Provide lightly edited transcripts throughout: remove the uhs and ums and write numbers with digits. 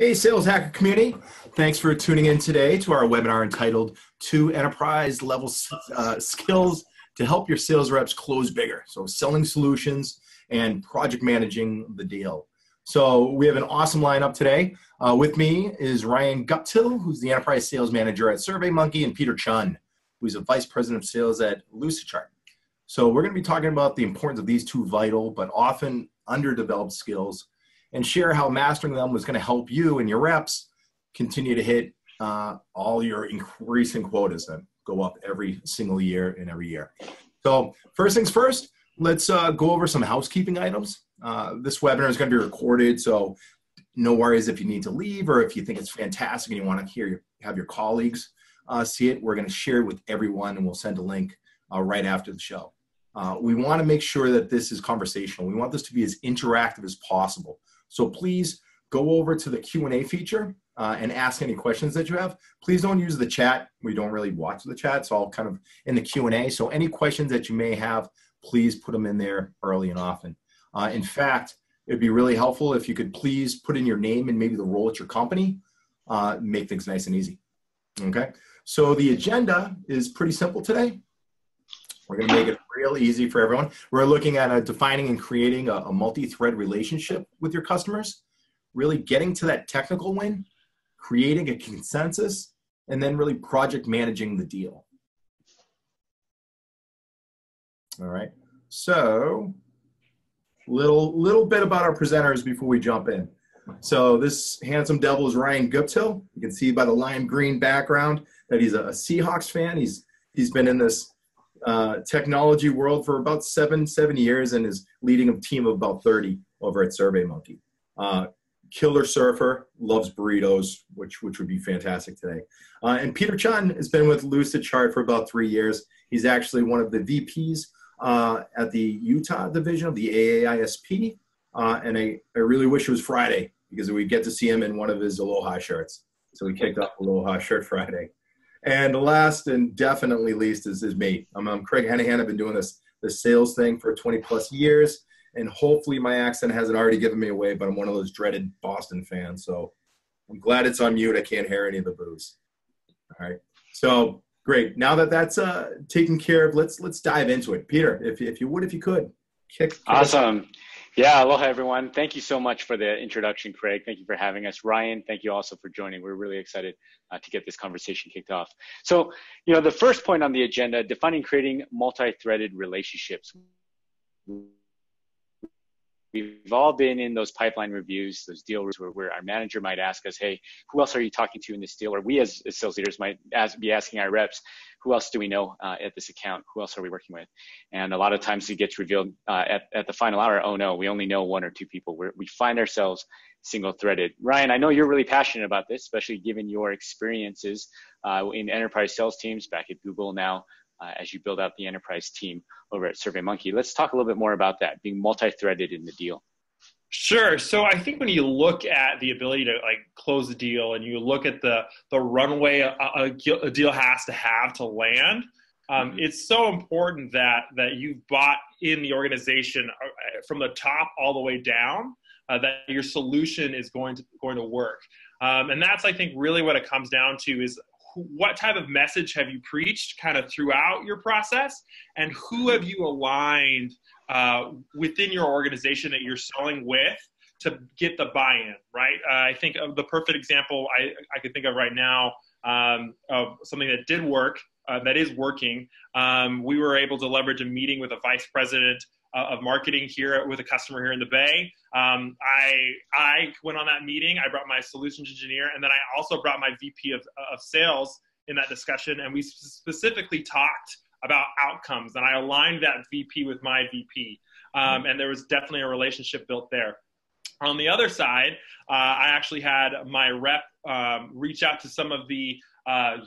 Hey, Sales Hacker community. Thanks for tuning in today to our webinar entitled Two Enterprise Level Skills to Help Your Sales Reps Close Bigger. So selling solutions and project managing the deal. So we have an awesome lineup today. With me is Ryan Guptill, who's the Enterprise Sales Manager at SurveyMonkey, and Peter Chun, who's a Vice President of Sales at Lucidchart. So we're going to be talking about the importance of these two vital but often underdeveloped skills, and share how mastering them was going to help you and your reps continue to hit all your increasing quotas that go up every single year and every year. So first things first, let's go over some housekeeping items. This webinar is going to be recorded, so no worries if you need to leave or if you think it's fantastic and you want to have your colleagues see it. We're going to share it with everyone, and we'll send a link right after the show. We want to make sure that this is conversational. We want this to be as interactive as possible. So please go over to the Q&A feature and ask any questions that you have. Please don't use the chat. We don't really watch the chat. It's all kind of in the Q&A. So any questions that you may have, please put them in there early and often. In fact, it'd be really helpful if you could please put in your name and maybe the role at your company. Make things nice and easy. Okay. So the agenda is pretty simple today. We're going to make it real easy for everyone. We're looking at defining and creating a multi-thread relationship with your customers, really getting to that technical win, creating a consensus, and then really project managing the deal. All right. So little bit about our presenters before we jump in. So this handsome devil is Ryan Guptill. You can see by the lime green background that he's a Seahawks fan. He's been in this technology world for about seven years and is leading a team of about 30 over at SurveyMonkey. Killer surfer, loves burritos, which would be fantastic today. And Peter Chun has been with Lucidchart for about 3 years. He's actually one of the VPs at the Utah division of the AAISP. And I really wish it was Friday because we get to see him in one of his Aloha shirts. So we kicked off Aloha Shirt Friday. And last and definitely least is me. I'm Craig Hennihan. I've been doing this sales thing for 20 plus years, and hopefully my accent hasn't already given me away, but I'm one of those dreaded Boston fans. So I'm glad it's on mute. I can't hear any of the boos. All right. So great. Now that that's taken care of, let's dive into it. Peter, if you could. Awesome. Yeah, aloha everyone. Thank you so much for the introduction, Craig. Thank you for having us. Ryan, thank you also for joining. We're really excited to get this conversation kicked off. So, the first point on the agenda, defining creating multi-threaded relationships. We've all been in those pipeline reviews, those deal reviews where our manager might ask us, hey, who else are you talking to in this deal? Or we as sales leaders might be asking our reps, who else do we know at this account? Who else are we working with? And a lot of times it gets revealed at the final hour, oh no, we only know one or two people. We find ourselves single-threaded. Ryan, I know you're really passionate about this, especially given your experiences in enterprise sales teams back at Google now, as you build out the enterprise team over at SurveyMonkey. Let's talk a little bit more about that, being multi-threaded in the deal. Sure. So I think when you look at the ability to close a deal and you look at the runway a deal has to have to land, it's so important that you've bought in the organization from the top all the way down, that your solution is going to work. And that's, I think, really what it comes down to is what type of message have you preached kind of throughout your process, and who have you aligned within your organization that you're selling with to get the buy-in, right? I think of the perfect example I could think of right now of something that did work, that is working. We were able to leverage a meeting with a vice president of marketing here with a customer here in the Bay. I went on that meeting. I brought my solutions engineer, and then I also brought my VP of sales in that discussion, and we specifically talked about outcomes, and I aligned that VP with my VP, and there was definitely a relationship built there. On the other side, I actually had my rep reach out to some of the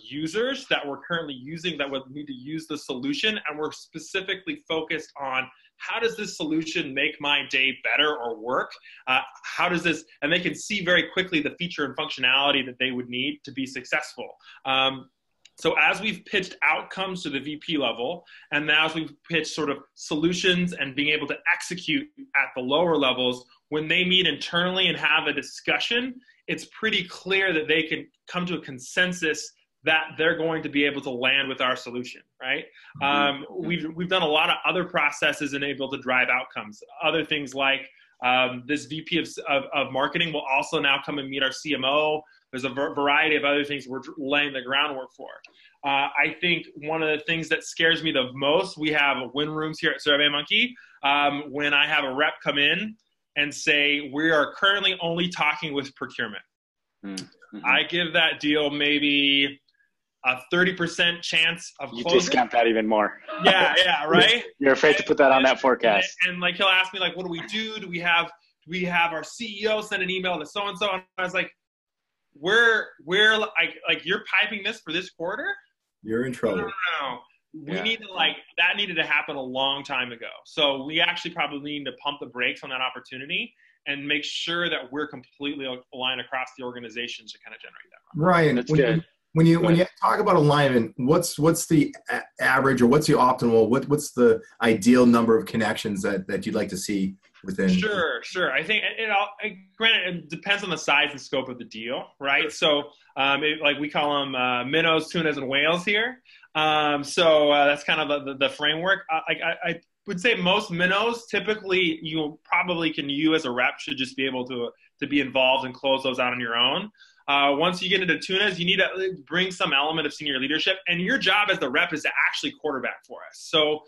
users that we're currently using that would need to use the solution, and we're specifically focused on how does this solution make my day better or work? How does this, and they can see very quickly the feature and functionality that they would need to be successful. So as we've pitched outcomes to the VP level, and now as we've pitched sort of solutions and being able to execute at the lower levels, when they meet internally and have a discussion, it's pretty clear that they can come to a consensus that they're going to be able to land with our solution, right? We've done a lot of other processes and able to drive outcomes. Other things like this VP of marketing will also now come and meet our CMO. There's a variety of other things we're laying the groundwork for. I think one of the things that scares me the most, we have win rooms here at SurveyMonkey. When I have a rep come in and say, we are currently only talking with procurement. I give that deal maybe a 30% chance of closing. You discount that even more. Yeah, right? You're afraid to put that on that forecast. And like, he'll ask me, like, what do we do? Do we have our CEO send an email to so-and-so? And I was like, we're like, you're piping this for this quarter? You're in trouble. No. We need to, like, that needed to happen a long time ago. So we actually probably need to pump the brakes on that opportunity and make sure that we're completely aligned across the organization to kind of generate that. Ryan, that's good. When you talk about alignment, what's the average, or what's the optimal? What's the ideal number of connections that you'd like to see within? Sure. I think granted, it depends on the size and scope of the deal, right? So like we call them minnows, tunas, and whales here. So that's kind of the framework. I would say most minnows, typically you probably you as a rep should just be able to be involved and close those out on your own. Once you get into tunas, you need to bring some element of senior leadership, and your job as the rep is to actually quarterback for us. So,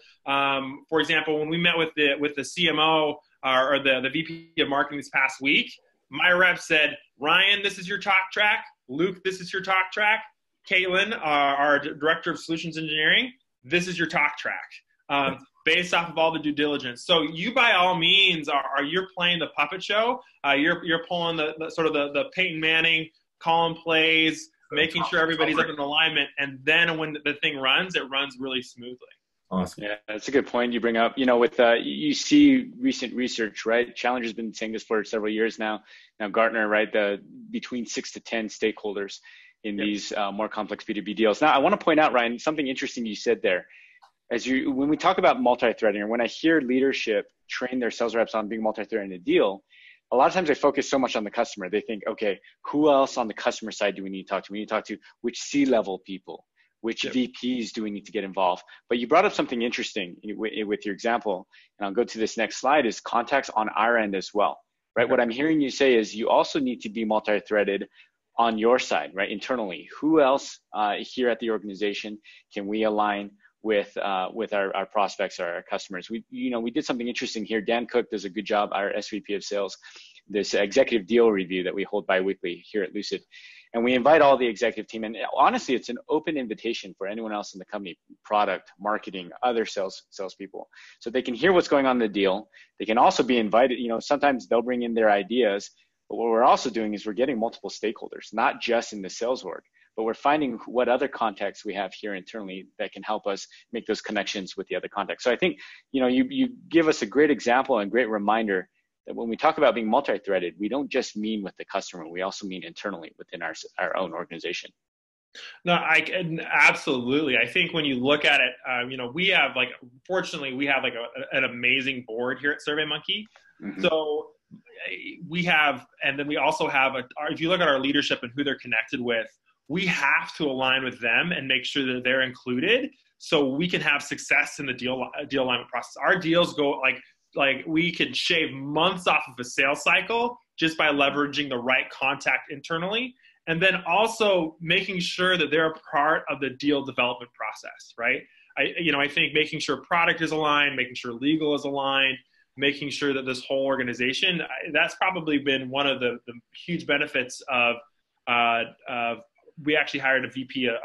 for example, when we met with the CMO or the VP of marketing this past week, my rep said, Ryan, this is your talk track. Luke, this is your talk track. Caitlin, our director of solutions engineering, this is your talk track. Based off of all the due diligence. So you, by all means, you're playing the puppet show. You're pulling the sort of the Peyton Manning, calling plays, making sure everybody's up in alignment, and then when the thing runs, it runs really smoothly. Awesome. Yeah, that's a good point you bring up. With you see recent research, right? Challenger's been saying this for several years now. Now Gartner, right? Between 6 to 10 stakeholders in these more complex B2B deals. Now I want to point out, Ryan, something interesting you said there. When we talk about multi-threading, or when I hear leadership train their sales reps on being multi-threading a deal, a lot of times they focus so much on the customer. They think, okay, who else on the customer side do we need to talk to? We need to talk to which C-level people, which VPs do we need to get involved? But you brought up something interesting with your example, and I'll go to this next slide, is contacts on our end as well, right? What I'm hearing you say is you also need to be multi-threaded on your side, right? Internally, who else here at the organization can we align with our prospects or our customers? We did something interesting here. Dan Cook does a good job, our SVP of sales, this executive deal review that we hold bi-weekly here at Lucid. And we invite all the executive team. And honestly, it's an open invitation for anyone else in the company, product, marketing, other salespeople. So they can hear what's going on in the deal. They can also be invited. Sometimes they'll bring in their ideas. But what we're also doing is we're getting multiple stakeholders, not just in the sales org, but we're finding what other contacts we have here internally that can help us make those connections with the other contacts. So I think, you give us a great example and great reminder that when we talk about being multi-threaded, we don't just mean with the customer, we also mean internally within our own organization. No, absolutely. I think when you look at it, we have fortunately, we have an amazing board here at SurveyMonkey. Mm-hmm. So we have, and then we also have, if you look at our leadership and who they're connected with, we have to align with them and make sure that they're included so we can have success in the deal alignment process. Our deals go like we can shave months off of a sales cycle just by leveraging the right contact internally. And then also making sure that they're a part of the deal development process, right? I think making sure product is aligned, making sure legal is aligned, making sure that this whole organization, that's probably been one of the huge benefits of we actually hired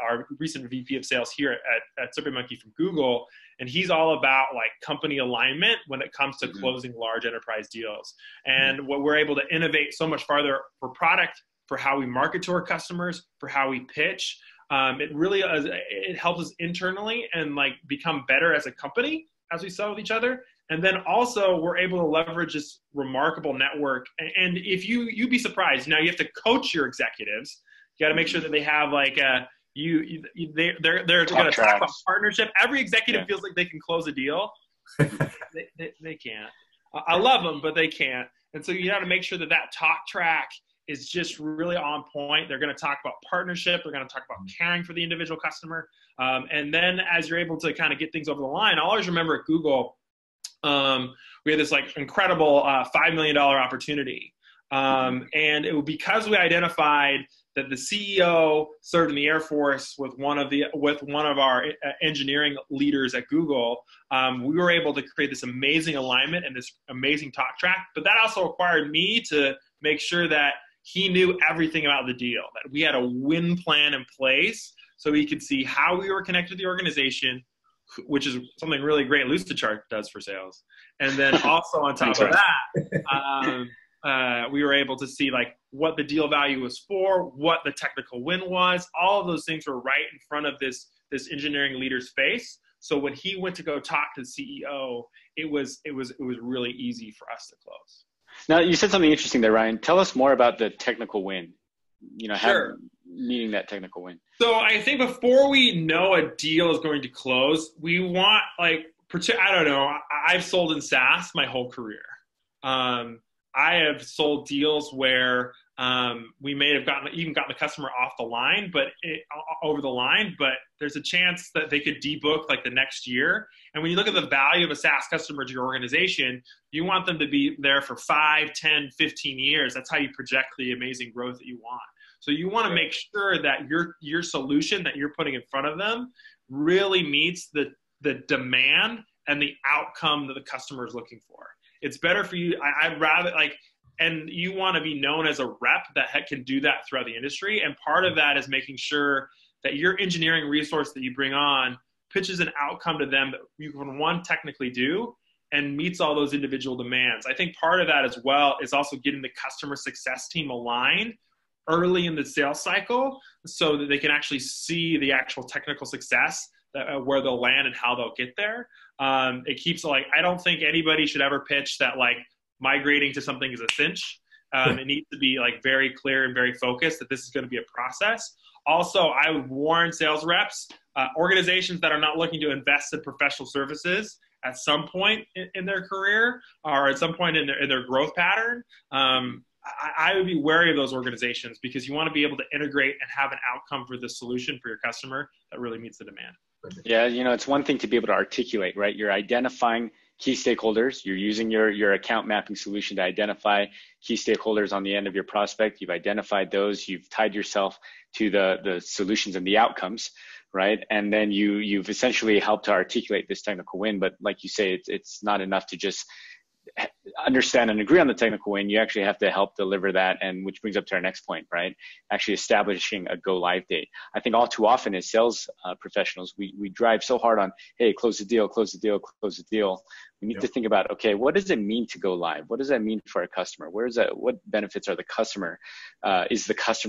our recent VP of sales here at SurveyMonkey from Google, and he's all about company alignment when it comes to closing large enterprise deals. And what we're able to innovate so much farther for product, for how we market to our customers, for how we pitch. It really it helps us internally and become better as a company as we sell with each other. And then also we're able to leverage this remarkable network. And if you'd be surprised, now you have to coach your executives. You got to make sure that they have they're going to talk about partnership. Every executive feels like they can close a deal. They can't. I love them, but they can't. And so you got to make sure that talk track is just really on point. They're going to talk about partnership. They're going to talk about caring for the individual customer. And then as you're able to kind of get things over the line, I always remember at Google, we had this like incredible $5 million opportunity. And it was because we identified that the CEO served in the Air Force with one of our engineering leaders at Google. We were able to create this amazing alignment and this amazing talk track. But that also required me to make sure that he knew everything about the deal, that we had a win plan in place so he could see how we were connected to the organization, which is something really great Lucidchart does for sales. And then also on top of that, we were able to see like what the deal value was for, what the technical win was. All of those things were right in front of this engineering leader's face. So when he went to go talk to the CEO, it was really easy for us to close. Now, you said something interesting there, Ryan. Tell us more about the technical win. Sure. Meeting that technical win. So I think before we know a deal is going to close, we want I don't know, I've sold in SaaS my whole career. I have sold deals where we may have gotten the customer off the line, over the line, but there's a chance that they could debook like the next year. And when you look at the value of a SaaS customer to your organization, you want them to be there for 5, 10, 15 years. That's how you project the amazing growth that you want. So you want to make sure that your solution that you're putting in front of them really meets the demand and the outcome that the customer is looking for. It's better for you. I'd rather and you want to be known as a rep that can do that throughout the industry. And part of that is making sure that your engineering resource that you bring on pitches an outcome to them that you can technically do and meets all those individual demands. I think part of that as well is also getting the customer success team aligned early in the sales cycle so that they can actually see the actual technical success where they'll land and how they'll get there. It keeps I don't think anybody should ever pitch that migrating to something is a cinch. It needs to be very clear and very focused that this is going to be a process. Also, I would warn sales reps, organizations that are not looking to invest in professional services at some point in their career or at some point in their growth pattern. I would be wary of those organizations because you want to be able to integrate and have an outcome for the solution for your customer that really meets the demand. Yeah, it's one thing to be able to articulate, right? You're identifying key stakeholders. You're using your account mapping solution to identify key stakeholders on the end of your prospect. You've identified those. You've tied yourself to the solutions and the outcomes, right? And then you've essentially helped to articulate this technical win. But like you say, it's not enough to just understand and agree on the technical win. You actually have to help deliver that, and which brings up to our next point, right? Actually establishing a go live date. I think all too often as sales professionals, we drive so hard on, hey, close the deal, close the deal, close the deal. We need to think about, okay, what does it mean to go live? What does that mean for our customer? What benefits are the customer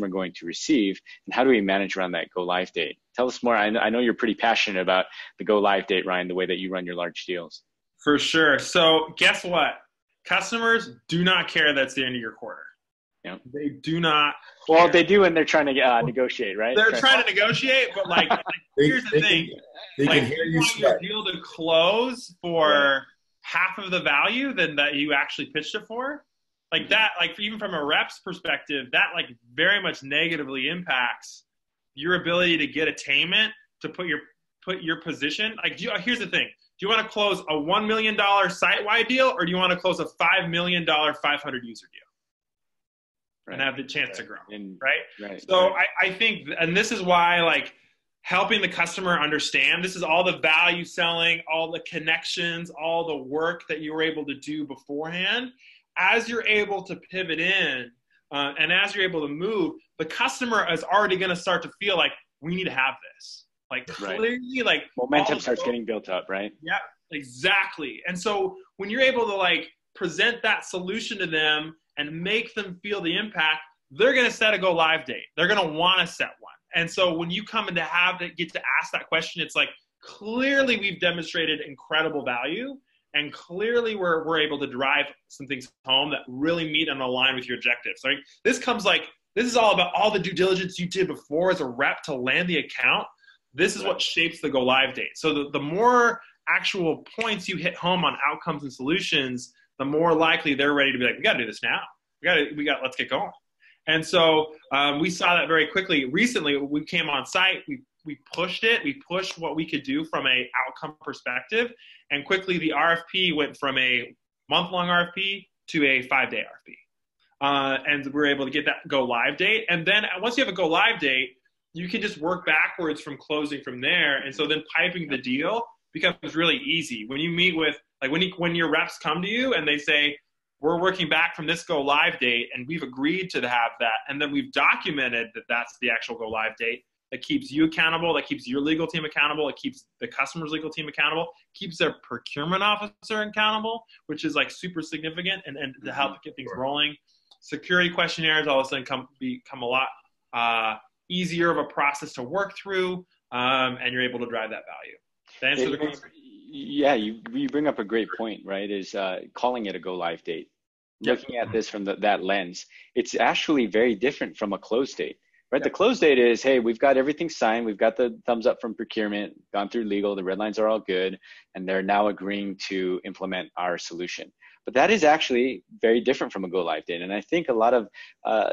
going to receive? And how do we manage around that go live date? Tell us more. I know you're pretty passionate about the go live date, Ryan, the way that you run your large deals. For sure. So guess what? Customers do not care that's the end of your quarter. Yep. They do not care. Well, they do when they're trying to negotiate, right? They're trying to negotiate, but here's the thing. They can hear you sweat. Your deal to close for half of the value than that you actually pitched it for. Even from a rep's perspective, that very much negatively impacts your ability to get attainment, to put your position. Here's the thing. Do you want to close a $1 million site-wide deal, or do you want to close a $5 million 500 user deal? Right. And have the chance to grow, right? So I think, and this is why helping the customer understand, this is all the value selling, all the connections, all the work that you were able to do beforehand. As you're able to pivot in and as you're able to move, the customer is already going to start to feel we need to have this. Clearly, momentum starts getting built up, right? Yeah, exactly. And so when you're able to present that solution to them and make them feel the impact, they're going to set a go live date. They're going to want to set one. And so when you come in to get to ask that question, it's clearly we've demonstrated incredible value, and clearly we're able to drive some things home that really meet and align with your objectives. This is all about all the due diligence you did before as a rep to land the account. This is what shapes the go live date. So the more actual points you hit home on outcomes and solutions, the more likely they're ready to be we got to do this now. Let's get going. And so we saw that very quickly. Recently, we came on site, we pushed it, we pushed what we could do from a outcome perspective, and quickly the RFP went from a month-long RFP to a 5-day RFP. And we were able to get that go live date. And then once you have a go live date, you can just work backwards from closing from there. And so then piping the deal becomes really easy. When you meet with, like when your reps come to you and they say, we're working back from this go live date and we've agreed to have that. And then we've documented that that's the actual go live date. That keeps you accountable, that keeps your legal team accountable, it keeps the customer's legal team accountable, keeps their procurement officer accountable, which is like super significant and to help get things rolling. Security questionnaires all of a sudden become a lot easier of a process to work through, and you're able to drive that value. To answer the question. Yeah, you bring up a great point, right? Is calling it a go live date. Yep. Looking at this from that lens, it's actually very different from a close date, right? Yep. The close date is, hey, we've got everything signed, we've got the thumbs up from procurement, gone through legal, the red lines are all good, and they're now agreeing to implement our solution. But that is actually very different from a go live date. And I think a lot of,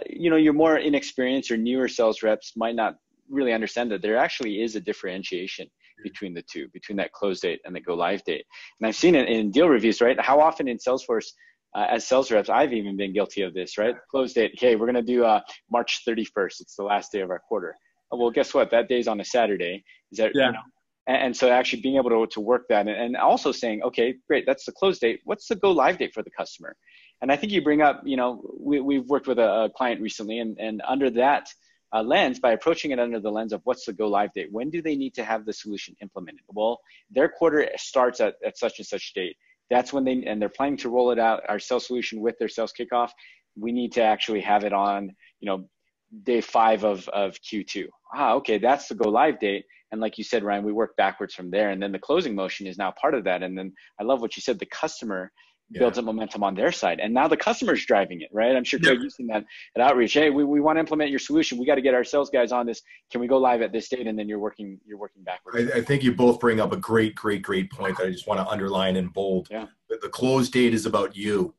your more inexperienced or newer sales reps might not really understand that there actually is a differentiation between the two, between that close date and the go live date. And I've seen it in deal reviews, right? How often in Salesforce, as sales reps, I've even been guilty of this, right? Close date, okay, we're going to do March 31st. It's the last day of our quarter. Oh, well, guess what? That day's on a Saturday. Is that, and so actually being able to work that and also saying, okay, great, that's the close date. What's the go live date for the customer? And I think you bring up, we've worked with a client recently and under that lens, by approaching it under the lens of what's the go live date, when do they need to have the solution implemented? Well, their quarter starts at such and such date. That's when they're planning to roll it out, our sales solution with their sales kickoff. We need to actually have it on, day 5 of Q2. Okay, that's the go live date. And like you said, Ryan, we work backwards from there. And then the closing motion is now part of that. And then I love what you said, the customer builds up momentum on their side. And now the customer's driving it, right? I'm sure you've seen that at Outreach. Hey, we want to implement your solution. We got to get our sales guys on this. Can we go live at this date? And then you're working backwards. I think you both bring up a great point that I just want to underline in bold. Yeah. The close date is about you.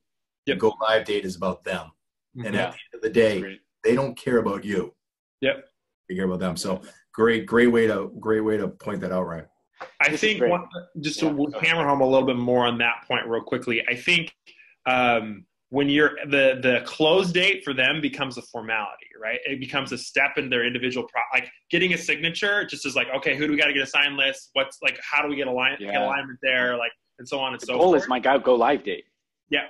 The go live date is about them. And at the end of the day, they don't care about you. Yep. They care about them. So great way to point that out, Ryan. I think just to hammer home a little bit more on that point real quickly, I think when you're the close date for them becomes a formality, right? It becomes a step in their individual like getting a signature just is like, okay, who do we got to get a sign list? What's like, how do we get alignment there? Like, and so on and so forth. The goal is my go live date. Yeah.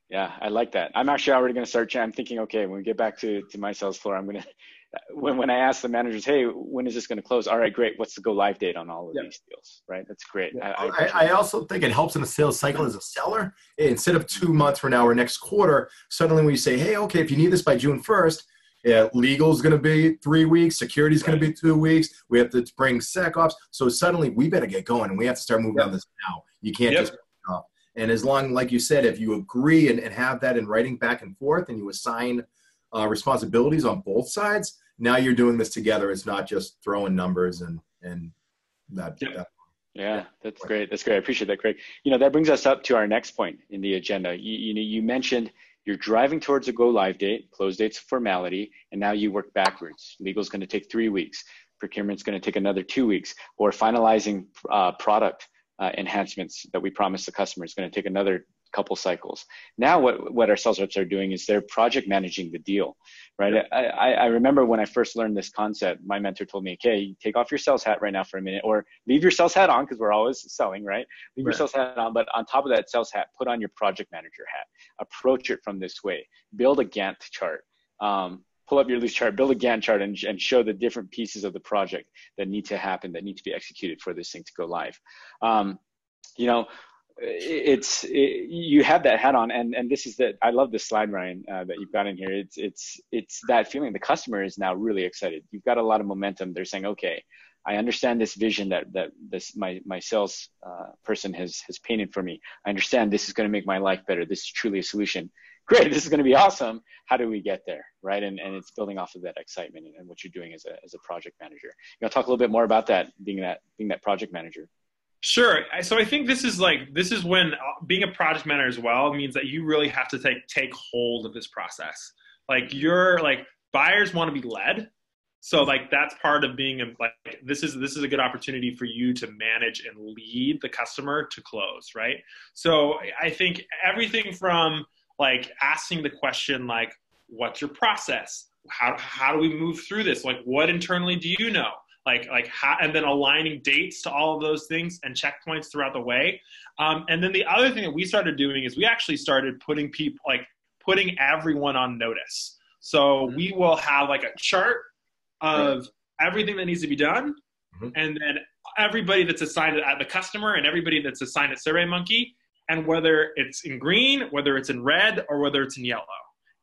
Yeah, I like that. I'm actually already going to start. I'm thinking, okay, when we get back to my sales floor, I'm going to, when I ask the managers, hey, when is this going to close? All right, great. What's the go live date on all of these deals, right? That's great. I also think it helps in the sales cycle as a seller. Instead of 2 months from now or next quarter, suddenly we say, hey, okay, if you need this by June 1st, legal is going to be 3 weeks, security is going to be 2 weeks. We have to bring SecOps. So suddenly we better get going and we have to start moving on this now. You can't just off. And as long, like you said, if you agree and have that in writing back and forth and you assign responsibilities on both sides, now you're doing this together. It's not just throwing numbers and that. Yeah, that's great. That's great. I appreciate that, Craig. That brings us up to our next point in the agenda. You mentioned you're driving towards a go live date, close date's formality, and now you work backwards. Legal's going to take 3 weeks. Procurement's going to take another 2 weeks, or finalizing product enhancements that we promised the customer is going to take another couple cycles. Now what our sales reps are doing is they're project managing the deal, right? I remember when I first learned this concept, my mentor told me, okay, take off your sales hat right now for a minute, or leave your sales hat on because we're always selling, right? Leave your sales hat on, but on top of that sales hat, put on your project manager hat. Approach it from this way. Build a Gantt chart. Pull up your Lucidchart, build a Gantt chart and show the different pieces of the project that need to happen, that need to be executed for this thing to go live. You have that hat on, and this is I love this slide, Ryan, that you've got in here. It's that feeling. The customer is now really excited. You've got a lot of momentum. They're saying, okay, I understand this vision that my sales person has painted for me. I understand this is going to make my life better. This is truly a solution. Great, this is going to be awesome. How do we get there, right? And it's building off of that excitement and what you're doing as a project manager. You want to talk a little bit more about that, being that project manager? Sure. So I think this is when being a project manager as well means that you really have to take hold of this process. Like buyers want to be led. So like that's part of being like this is a good opportunity for you to manage and lead the customer to close, right? So I think everything from like asking the question like, what's your process? How do we move through this? Like, what internally do you know? Like how, and then aligning dates to all of those things and checkpoints throughout the way. And then the other thing that we started doing is we actually started putting everyone on notice. So we will have like a chart of everything that needs to be done. And then everybody that's assigned at the customer and everybody that's assigned at SurveyMonkey, and whether it's in green, whether it's in red, or whether it's in yellow.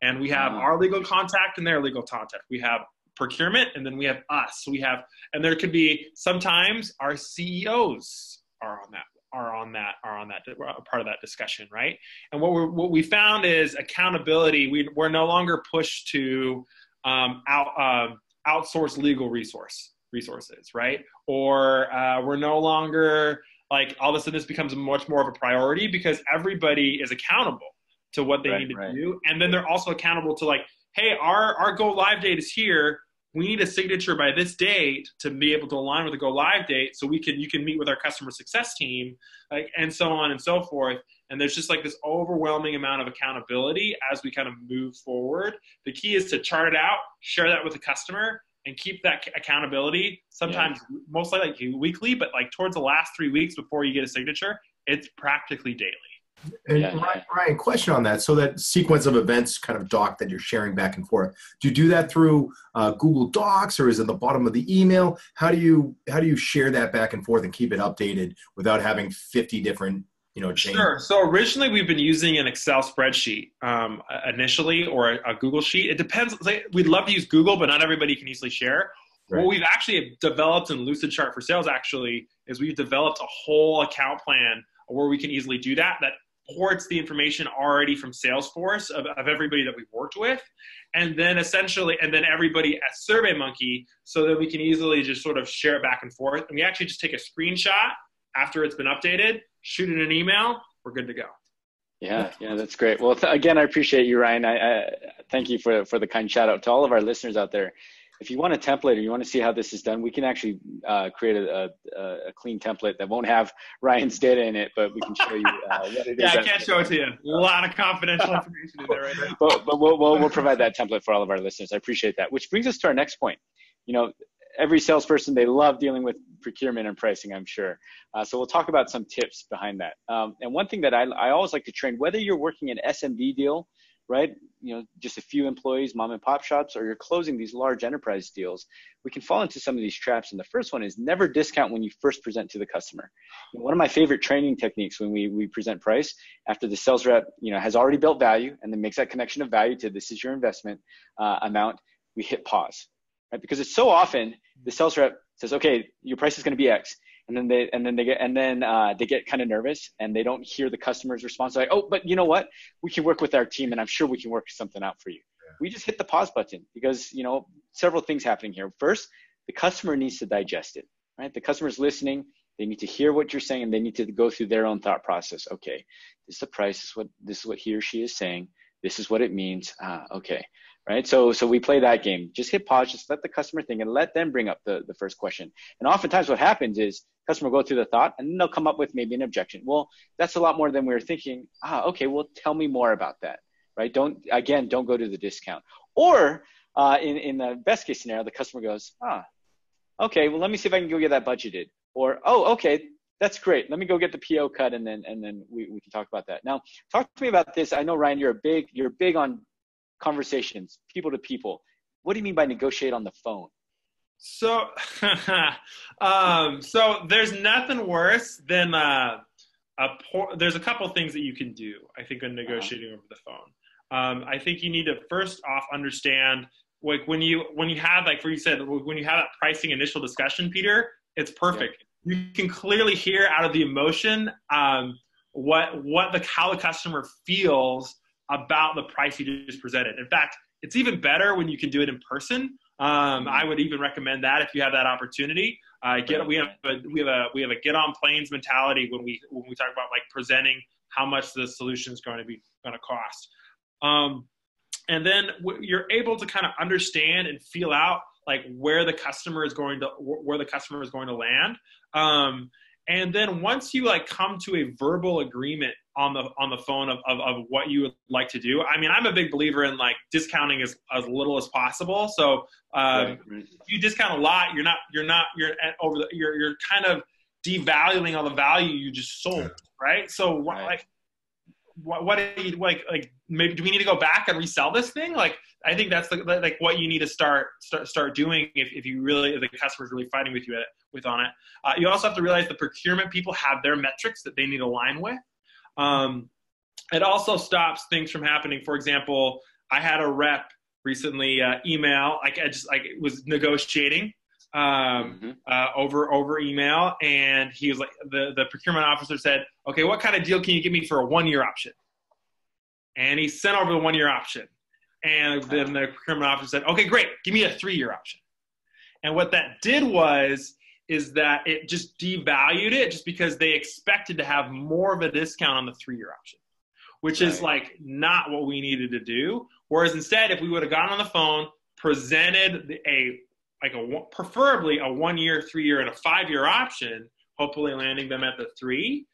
And we have our legal contact and their legal contact. We have procurement, and then we have us. And there could be sometimes our CEOs are on that part of that discussion, right? And what we found is accountability. We're no longer pushed to outsource legal resources, right? Or we're no longer like all of a sudden this becomes much more of a priority because everybody is accountable to what they need to do. And then they're also accountable to like, hey, our go live date is here. We need a signature by this date to be able to align with the go live date so you can meet with our customer success team, like, and so on and so forth. And there's just like this overwhelming amount of accountability as we kind of move forward. The key is to chart it out, share that with the customer, and keep that accountability sometimes most likely like weekly, but like towards the last 3 weeks before you get a signature, it's practically daily. And Ryan, question on that. So that sequence of events kind of doc that you're sharing back and forth, do you do that through Google Docs, or is it the bottom of the email? How do you share that back and forth and keep it updated without having 50 different chains? Sure. So originally we've been using an Excel spreadsheet initially, or a Google sheet. It depends. We'd love to use Google, but not everybody can easily share. What we've actually developed in Lucidchart for Sales actually is we've developed a whole account plan where we can easily do that ports the information already from Salesforce of everybody that we've worked with, and then everybody at SurveyMonkey, so that we can easily just sort of share it back and forth. And we actually just take a screenshot after it's been updated, shoot it in an email, we're good to go. Yeah, that's great. Well, again, I appreciate you, Ryan. I thank you for the kind shout out to all of our listeners out there. If you want a template or you want to see how this is done, we can actually create a clean template that won't have Ryan's data in it, but we can show you what it is. Yeah, I can't show it to you. A lot of confidential information in there right now. But we'll provide that template for all of our listeners. I appreciate that. Which brings us to our next point. Every salesperson, they love dealing with procurement and pricing, I'm sure. So we'll talk about some tips behind that. And one thing that I always like to train, whether you're working an SMB deal, right? Just a few employees, mom and pop shops, or you're closing these large enterprise deals, we can fall into some of these traps. And the first one is never discount when you first present to the customer. One of my favorite training techniques when we present price, after the sales rep, has already built value and then makes that connection of value to this is your investment amount, we hit pause, right? Because it's so often the sales rep says, okay, your price is going to be X. And then they get kind of nervous and they don't hear the customer's response. Like, oh, but you know what? We can work with our team and I'm sure we can work something out for you. Yeah. We just hit the pause button because, several things happening here. First, the customer needs to digest it, right? The customer's listening. They need to hear what you're saying and they need to go through their own thought process. Okay, this is the price. This is what he or she is saying. This is what it means. Okay. Right. So we play that game. Just hit pause, just let the customer think and let them bring up the first question. And oftentimes what happens is customer will go through the thought and then they'll come up with maybe an objection. Well, that's a lot more than we were thinking. Okay, well, tell me more about that. Right. Don't go to the discount. Or in the best case scenario, the customer goes, okay, well, let me see if I can go get that budgeted. Or, oh, okay, that's great. Let me go get the PO cut and then we can talk about that. Now, talk to me about this. I know, Ryan, you're big on conversations, people to people. What do you mean by negotiate on the phone? So, so there's nothing worse than there's a couple of things that you can do, I think, in negotiating over the phone. I think you need to first off understand, like when you have, like you said, when you have that pricing initial discussion, Peter, it's perfect. Yeah. You can clearly hear out of the emotion how the customer feels about the price you just presented. In fact, it's even better when you can do it in person. I would even recommend that if you have that opportunity. We have a get on planes mentality when we talk about like presenting how much the solution is going to cost. And then you're able to kind of understand and feel out like where the customer is going to land. And then once you like come to a verbal agreement on the phone of what you would like to do, I mean, I'm a big believer in like discounting as little as possible. So if you discount a lot, you're kind of devaluing all the value you just sold, right? So what do you like maybe do we need to go back and resell this thing? Like I think that's like what you need to start doing if the customer's really fighting with you on it. You also have to realize the procurement people have their metrics that they need to align with. It also stops things from happening. For example, I had a rep recently email, it was negotiating over email, and he was like, the procurement officer said, okay, what kind of deal can you give me for a 1-year option? And he sent over the 1-year option. And then the procurement officer said, okay, great, give me a 3-year option. And what that did is that it just devalued it just because they expected to have more of a discount on the 3-year option, which is like not what we needed to do. Whereas instead, if we would have gotten on the phone, presented preferably a 1-year, 3-year, and a 5-year option, hopefully landing them at the 3,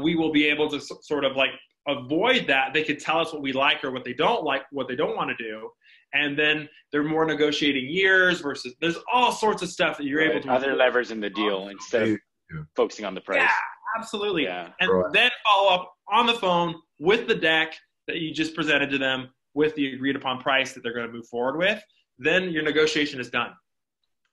we will be able to sort of like avoid that. They could tell us what we like or what they don't like, what they don't want to do. And then they're more negotiating years versus there's all sorts of stuff that you're able to other levers in the deal instead of focusing on the price. Yeah, absolutely. Yeah. And then follow up on the phone with the deck that you just presented to them with the agreed upon price that they're going to move forward with. Then your negotiation is done.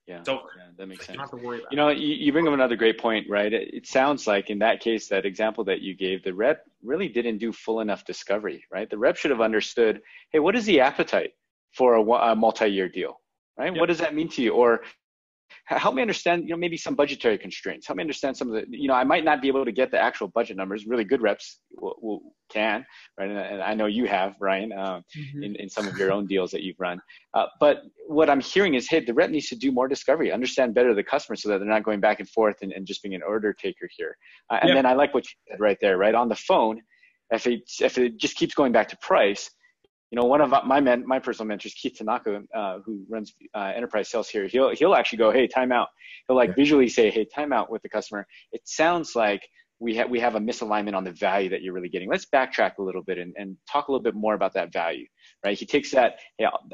Yeah, it's over. Yeah, that makes sense. You don't have to worry about it. You know, you bring up another great point, right? It sounds like in that case, that example that you gave, the rep really didn't do full enough discovery, right? The rep should have understood, hey, what is the appetite for a multi-year deal, right? Yep. What does that mean to you? Or help me understand, maybe some budgetary constraints. Help me understand some of the, I might not be able to get the actual budget numbers. Really good reps can, right? And I know you have, Ryan, in some of your own deals that you've run. But what I'm hearing is, hey, the rep needs to do more discovery, understand better the customer so that they're not going back and forth and just being an order taker here. And then I like what you said right there, right? On the phone, if it just keeps going back to price, one of my personal mentors, Keith Tanaka, who runs enterprise sales here, he'll actually go, hey, time out. He'll visually say, hey, time out with the customer. It sounds like we have a misalignment on the value that you're really getting. Let's backtrack a little bit and talk a little bit more about that value, right? He takes that,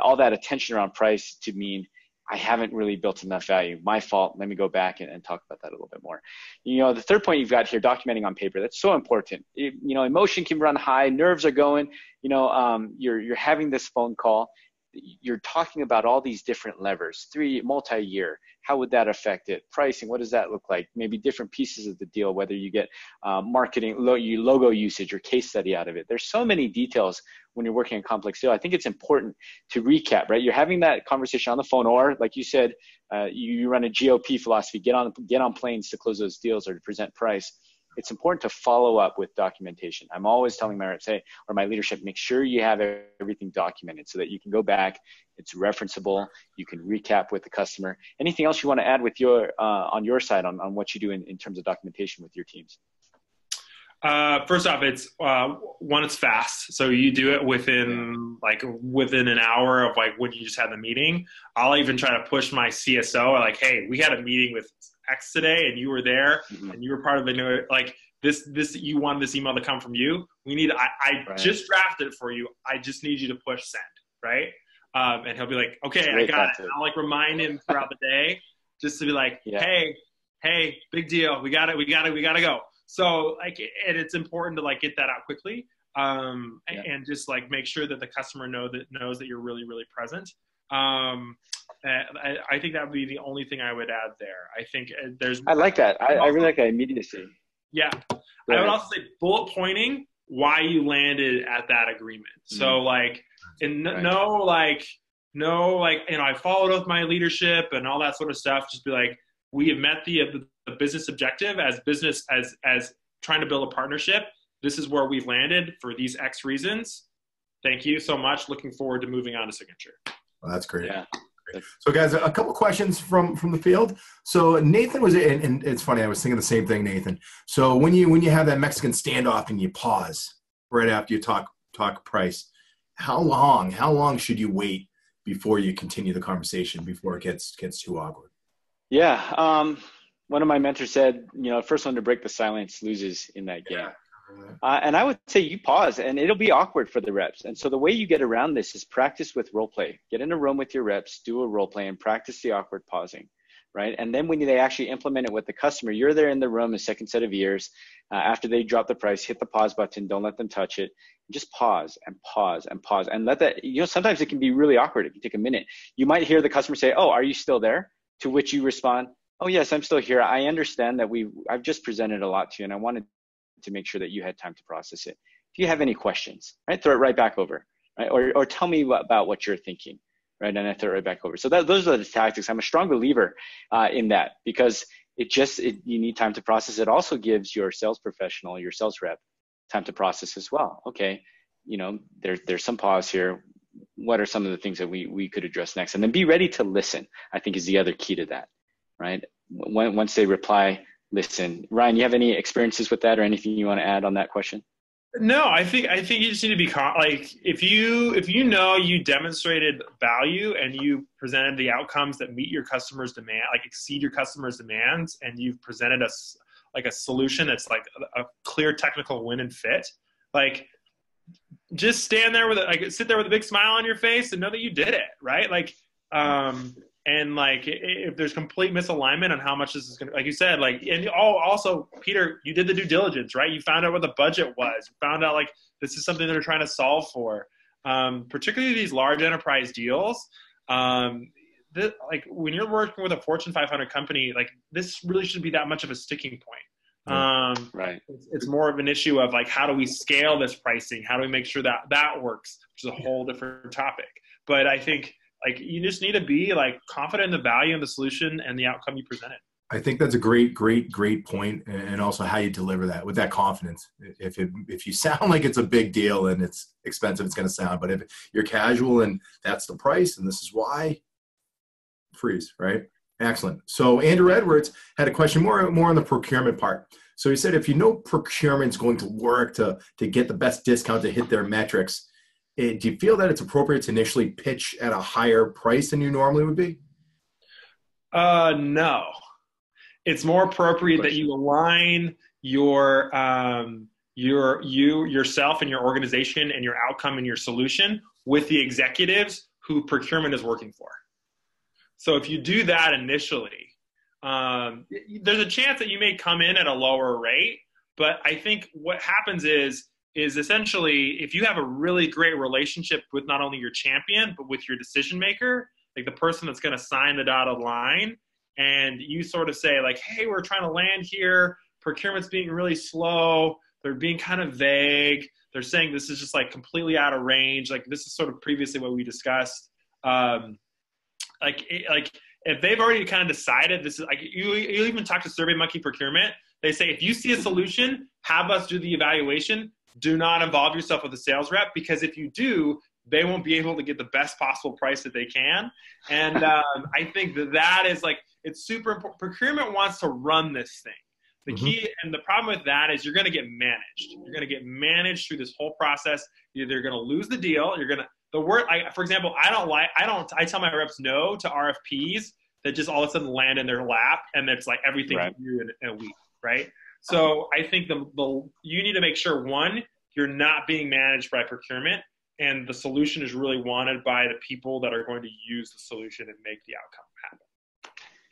all that attention around price to mean, I haven't really built enough value. My fault. Let me go back and talk about that a little bit more. The third point you've got here, documenting on paper. That's so important. Emotion can run high. Nerves are going. You're having this phone call. You're talking about all these different levers, multi-year. How would that affect it? Pricing, what does that look like? Maybe different pieces of the deal, whether you get marketing, logo usage or case study out of it. There's so many details when you're working a complex deal. I think it's important to recap, right? You're having that conversation on the phone, or like you said, you run a GOP philosophy, get on planes to close those deals or to present price. It's important to follow up with documentation. I'm always telling my reps, or my leadership, make sure you have everything documented so that you can go back, it's referenceable, you can recap with the customer. Anything else you want to add with on your side on what you do in terms of documentation with your teams? First off, it's it's fast. So you do it within an hour of when you just had the meeting. I'll even try to push my CSO hey, we had a meeting with X today and you were there and you were part of it. This, you wanted this email to come from you. I just drafted it for you. I just need you to push send. Right. And he'll be like, okay, I got it. And I'll remind him throughout the day just to be like, hey, big deal. We got it. We got to go. So and it's important to get that out quickly, and just make sure that the customer knows that you're really, really present. I think that would be the only thing I would add there. I think I like that. I really like that immediacy. Yeah. I would also say bullet pointing why you landed at that agreement. So I followed up with my leadership and all that sort of stuff. Just be like, we have met the business objective as trying to build a partnership. This is where we've landed for these X reasons. Thank you so much. Looking forward to moving on to signature. Well, that's great. Yeah. So guys, a couple questions from the field. So Nathan was, and it's funny, I was thinking the same thing, Nathan. So when you have that Mexican standoff and you pause right after you talk price, How long should you wait before you continue the conversation, before it gets too awkward? Yeah. One of my mentors said, first one to break the silence loses in that game. And I would say you pause, and it'll be awkward for the reps. And so the way you get around this is practice with role play. Get in a room with your reps, do a role play, and practice the awkward pausing, right? And then when they actually implement it with the customer, you're there in the room, a second set of ears. After they drop the price, hit the pause button. Don't let them touch it. Just pause and pause and pause, and let that. Sometimes it can be really awkward if you take a minute. You might hear the customer say, "Oh, are you still there?" To which you respond, "Oh, yes, I'm still here. I understand that I've just presented a lot to you, and I wanted to make sure that you had time to process it. Do you have any questions?" Right? Throw it right back over, right? Or tell me about what you're thinking, right? And I throw it right back over. So those are the tactics. I'm a strong believer in that, because you need time to process. It also gives your sales professional, your sales rep, time to process as well. Okay, there's some pause here. What are some of the things that we could address next? And then be ready to listen, I think, is the other key to that, right? Once they reply, listen. Ryan, you have any experiences with that, or anything you want to add on that question? No, I think you just need to be if you demonstrated value and you presented the outcomes that meet your customers' demand, exceed your customers' demands, and you've presented us a solution that's a clear technical win and fit, just stand there sit there with a big smile on your face and know that you did it, right? If there's complete misalignment on how much this is going to, like you said, also, Peter, you did the due diligence, right? You found out what the budget was. You found out this is something they're trying to solve for. Particularly these large enterprise deals. When you're working with a Fortune 500 company, this really shouldn't be that much of a sticking point. Right. It's more of an issue of how do we scale this pricing? How do we make sure that works? Which is a whole different topic. But I think you just need to be confident in the value and the solution and the outcome you presented. I think that's a great point, and also how you deliver that with that confidence. If you sound like it's a big deal and it's expensive, it's going to sound. But if you're casual and that's the price and this is why, freeze, right? Excellent. So Andrew Edwards had a question more on the procurement part. So he said, if you know procurement's going to work to get the best discount to hit their metrics, do you feel that it's appropriate to initially pitch at a higher price than you normally would be? No. It's more appropriate that you align yourself and your organization and your outcome and your solution with the executives who procurement is working for. So if you do that initially, there's a chance that you may come in at a lower rate, but I think what happens is essentially if you have a really great relationship with not only your champion, but with your decision maker, the person that's going to sign the dotted line, and you sort of say hey, we're trying to land here. Procurement's being really slow. They're being kind of vague. They're saying this is just completely out of range. This is sort of previously what we discussed. If they've already kind of decided this is you even talk to SurveyMonkey procurement, they say, if you see a solution, have us do the evaluation. Do not involve yourself with the sales rep, because if you do, they won't be able to get the best possible price that they can. And I think that is it's super important. Procurement wants to run this thing. The key and the problem with that is you're going to get managed. You're going to get managed through this whole process. You're either going to lose the deal. For example, I tell my reps no to RFPs that just all of a sudden land in their lap, and it's everything right. you do in a week, right? So I think you need to make sure, one, you're not being managed by procurement, and the solution is really wanted by the people that are going to use the solution and make the outcome happen.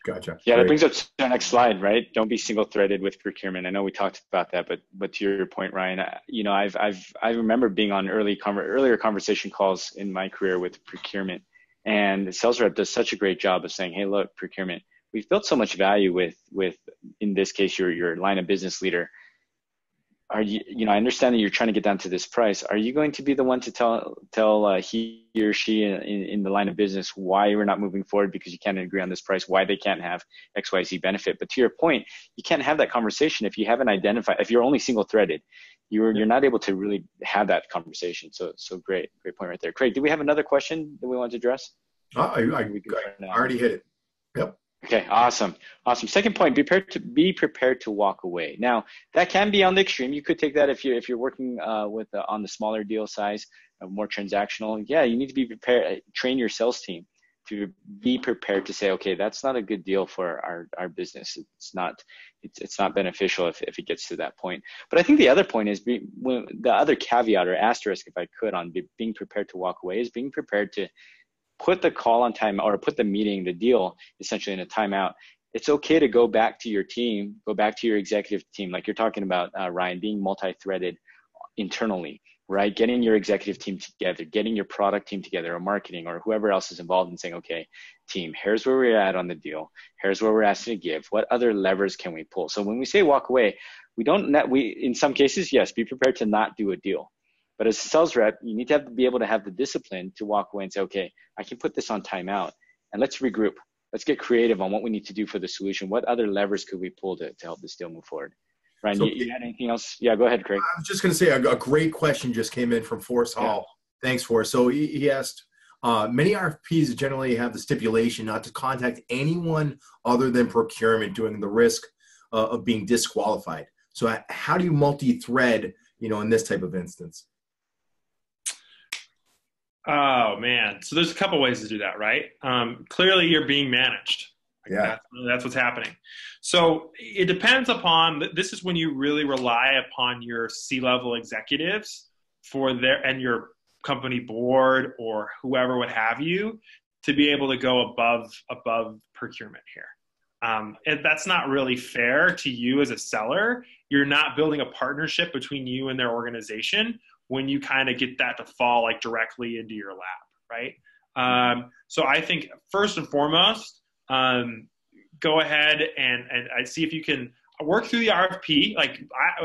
Gotcha. Yeah, Great. that brings us to our next slide, right? Don't be single-threaded with procurement. I know we talked about that, but to your point, Ryan, I remember being on earlier conversation calls in my career with procurement, and the sales rep does such a great job of saying, hey, look, procurement, we've built so much value with in this case, your line of business leader. Are you, I understand that you're trying to get down to this price. Are you going to be the one to tell he or she in the line of business why we're not moving forward because you can't agree on this price, why they can't have XYZ benefit? But to your point, you can't have that conversation if you haven't identified, if you're only single-threaded, you're not able to really have that conversation. So great point right there. Craig, do we have another question that we want to address? I already hit it. Yep. Okay, awesome. Second point, be prepared to walk away. Now, that can be on the extreme. You could take that if you're working on the smaller deal size. more transactional, yeah, you need to be prepared, train your sales team to be prepared to say, okay, that's not a good deal for our business. It's not beneficial if it gets to that point. But I think the other point is the other caveat or asterisk, if I could, on being prepared to walk away, is being prepared to put the call on time, or put the meeting, the deal, essentially in a timeout. It's okay to go back to your team, go back to your executive team, like you're talking about, Ryan, being multi-threaded internally, right? Getting your executive team together, getting your product team together, or marketing, or whoever else is involved, in saying, okay, team, here's where we're at on the deal. Here's where we're asked to give. What other levers can we pull? So when we say walk away, we in some cases, yes, be prepared to not do a deal. But as a sales rep, you need to be able to have the discipline to walk away and say, okay, I can put this on timeout, and let's regroup. Let's get creative on what we need to do for the solution. What other levers could we pull to help this deal move forward? Ryan, you had anything else? Yeah, go ahead, Craig. I was just going to say a great question just came in from Forrest Hall. Yeah. Thanks, Forrest. So he asked, many RFPs generally have the stipulation not to contact anyone other than procurement, doing the risk of being disqualified. So how do you multi-thread, in this type of instance? Oh, man. So there's a couple ways to do that, right? Clearly, you're being managed. Yeah. That's what's happening. So it depends upon, this is when you really rely upon your C-level executives and your company board or whoever would have you to be able to go above procurement here. And that's not really fair to you as a seller. You're not building a partnership between you and their organization when you kind of get that to fall like directly into your lap, right? So I think first and foremost, go ahead and see if you can work through the RFP.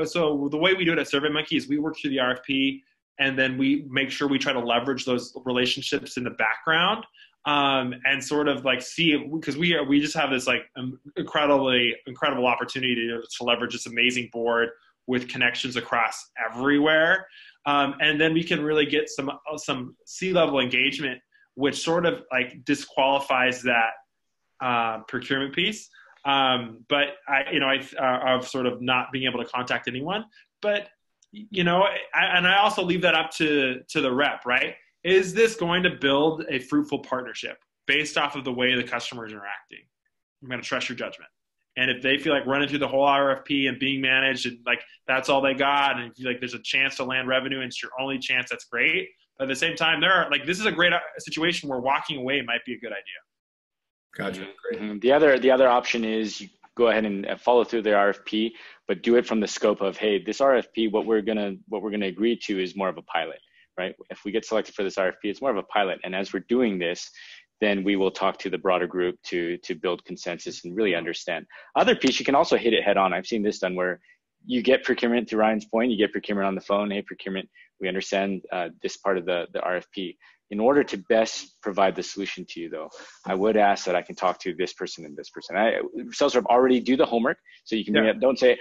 So the way we do it at SurveyMonkey is we work through the RFP, and then we make sure we try to leverage those relationships in the background, and sort of like see, because we just have this like incredible opportunity to leverage this amazing board with connections across everywhere. And then we can really get some C-level engagement, which sort of like disqualifies that procurement piece. But of sort of not being able to contact anyone. But I also leave that up to the rep, right? Is this going to build a fruitful partnership based off of the way the customer is interacting? I'm going to trust your judgment. And if they feel like running through the whole RFP and being managed and like that's all they got, and if you like there's a chance to land revenue and it's your only chance, that's great. But at the same time, this is a great situation where walking away might be a good idea. Gotcha. Great. Mm-hmm. The other option is you go ahead and follow through the RFP, but do it from the scope of, hey, this RFP, what we're gonna agree to is more of a pilot, right? If we get selected for this RFP, it's more of a pilot, and as we're doing this, then we will talk to the broader group to build consensus and really understand. Other piece, you can also hit it head on. I've seen this done where you get procurement, to Ryan's point, you get procurement on the phone. Hey, procurement, we understand this part of the RFP. In order to best provide the solution to you, though, I would ask that I can talk to this person and this person. Sales rep already do the homework, so you can don't say,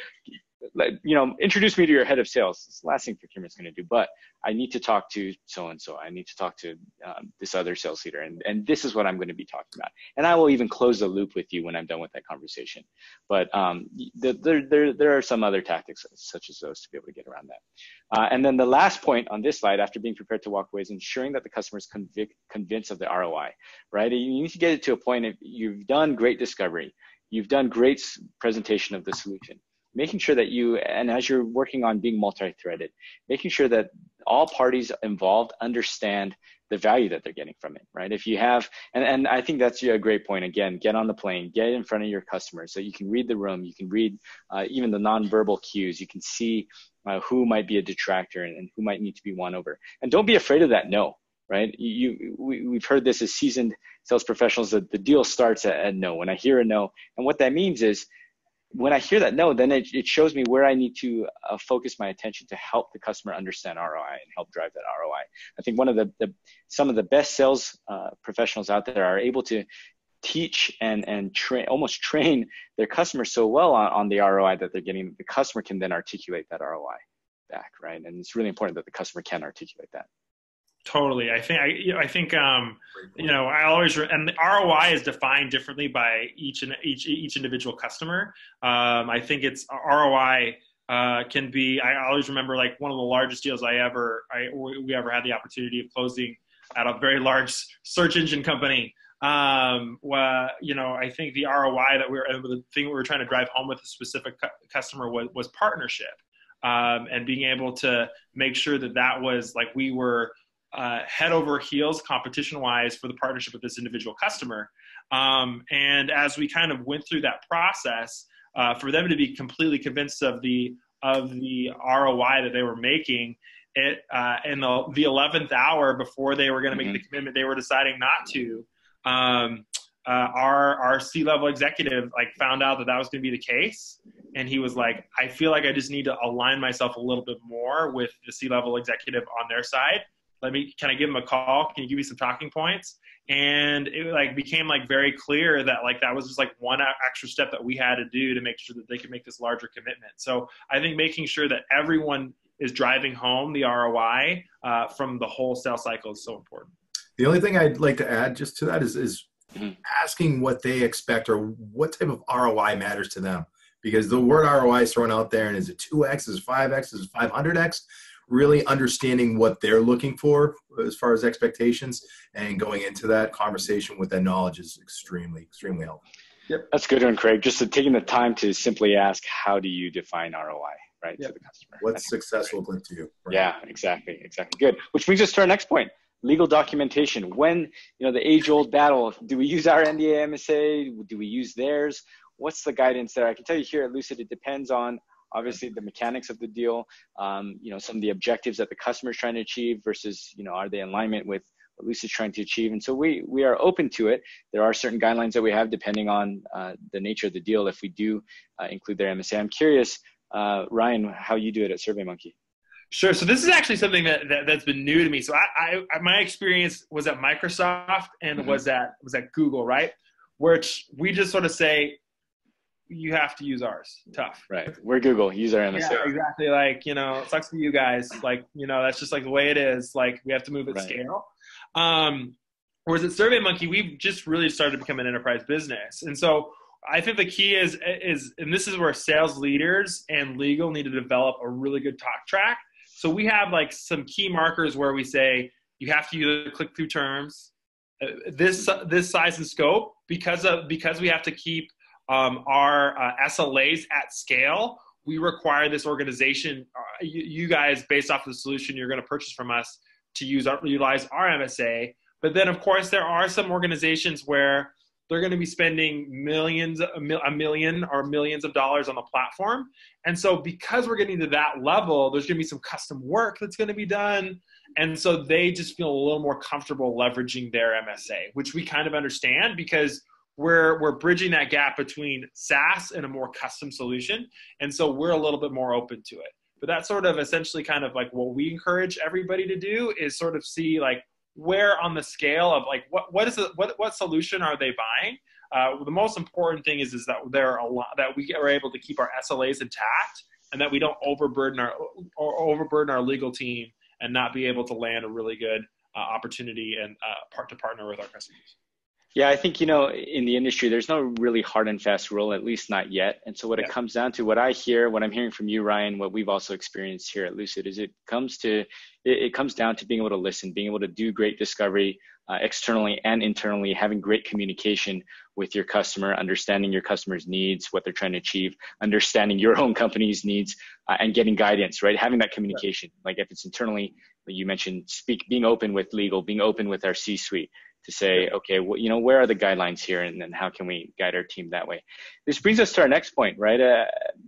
introduce me to your head of sales. It's the last thing procurement's going to do. But I need to talk to so-and-so. I need to talk to this other sales leader. And this is what I'm going to be talking about. And I will even close the loop with you when I'm done with that conversation. But there are some other tactics such as those to be able to get around that. And then the last point on this slide, after being prepared to walk away, is ensuring that the customer is convinced of the ROI, right? You need to get it to a point of you've done great discovery. You've done great presentation of the solution. Making sure that and as you're working on being multi-threaded, making sure that all parties involved understand the value that they're getting from it, right? If you have, and I think that's a great point. Again, get on the plane, get in front of your customers so you can read the room, you can read even the nonverbal cues, you can see who might be a detractor and who might need to be won over. And don't be afraid of that no, right? We've heard this as seasoned sales professionals, that the deal starts at no. When I hear a no, and what that means is, when I hear that no, then it shows me where I need to focus my attention to help the customer understand ROI and help drive that ROI. I think one of some of the best sales professionals out there are able to teach and almost train their customers so well on the ROI that they're getting, the customer can then articulate that ROI back, right? And it's really important that the customer can articulate that. Totally. I think I always, and the ROI is defined differently by each individual customer. I think it's ROI can be, I always remember like one of the largest deals we ever had the opportunity of closing at a very large search engine company. I think the ROI the thing we were trying to drive home with a specific customer was partnership, and being able to make sure that was like we were head over heels competition wise for the partnership with this individual customer. And as we kind of went through that process, for them to be completely convinced of the ROI that they were making, in the 11th hour before they were going to make the commitment, they were deciding not to. Our C-level executive like found out that was going to be the case, and he was like, I feel like I just need to align myself a little bit more with the C-level executive on their side. Can I give him a call? Can you give me some talking points? And it like became like very clear that like that was just like one extra step that we had to do to make sure that they could make this larger commitment. So I think making sure that everyone is driving home the ROI from the whole sales cycle is so important. The only thing I'd like to add just to that is asking what they expect or what type of ROI matters to them. Because the word ROI is thrown out there, and is it 2x, is it 5x, is it 500x? Really understanding what they're looking for as far as expectations and going into that conversation with that knowledge is extremely, extremely helpful. Yep. That's a good one, Craig. Just taking the time to simply ask, how do you define ROI, right, to the customer? What's success look like to you? Right? Yeah, exactly. Good. Which brings us to our next point. Legal documentation. When, the age-old battle, do we use our NDA MSA? Do we use theirs? What's the guidance there? I can tell you here at Lucid, it depends on obviously the mechanics of the deal, some of the objectives that the customer is trying to achieve versus, are they in alignment with what Lucid's trying to achieve? And so we are open to it. There are certain guidelines that we have depending on the nature of the deal if we do include their MSA. I'm curious, Ryan, how you do it at SurveyMonkey. Sure. So this is actually something that's been new to me. So my experience was at Microsoft and was at Google, right? Which we just sort of say, you have to use ours. Tough. Right. We're Google. Use our MSA. Yeah, exactly. Like, it sucks for you guys. Like, that's just like the way it is. Like, we have to move at scale. Whereas at SurveyMonkey, we've just really started to become an enterprise business. And so I think the key is, and this is where sales leaders and legal need to develop a really good talk track. So we have like some key markers where we say, you have to use the click-through terms, this size and scope, because we have to keep our SLAs at scale. We require this organization, you guys, based off of the solution you're going to purchase from us, to utilize our MSA. But then, of course, there are some organizations where they're going to be spending a million or millions of dollars on the platform. And so because we're getting to that level, there's going to be some custom work that's going to be done. And so they just feel a little more comfortable leveraging their MSA, which we kind of understand because we're bridging that gap between SaaS and a more custom solution. And so we're a little bit more open to it. But that's sort of essentially kind of like what we encourage everybody to do is sort of see like where on the scale of like what solution are they buying? The most important thing is that that we are able to keep our SLAs intact and that we don't overburden our legal team and not be able to land a really good opportunity and to partner with our customers. Yeah, I think, in the industry, there's no really hard and fast rule, at least not yet. And so what it comes down to, what I'm hearing from you, Ryan, what we've also experienced here at Lucid is it comes down to being able to listen, being able to do great discovery externally and internally, having great communication with your customer, understanding your customer's needs, what they're trying to achieve, understanding your own company's needs, and getting guidance, right? Having that communication, like if it's internally, you mentioned being open with legal, being open with our C-suite, to say, okay, well, where are the guidelines here, and then how can we guide our team that way? This brings us to our next point, right?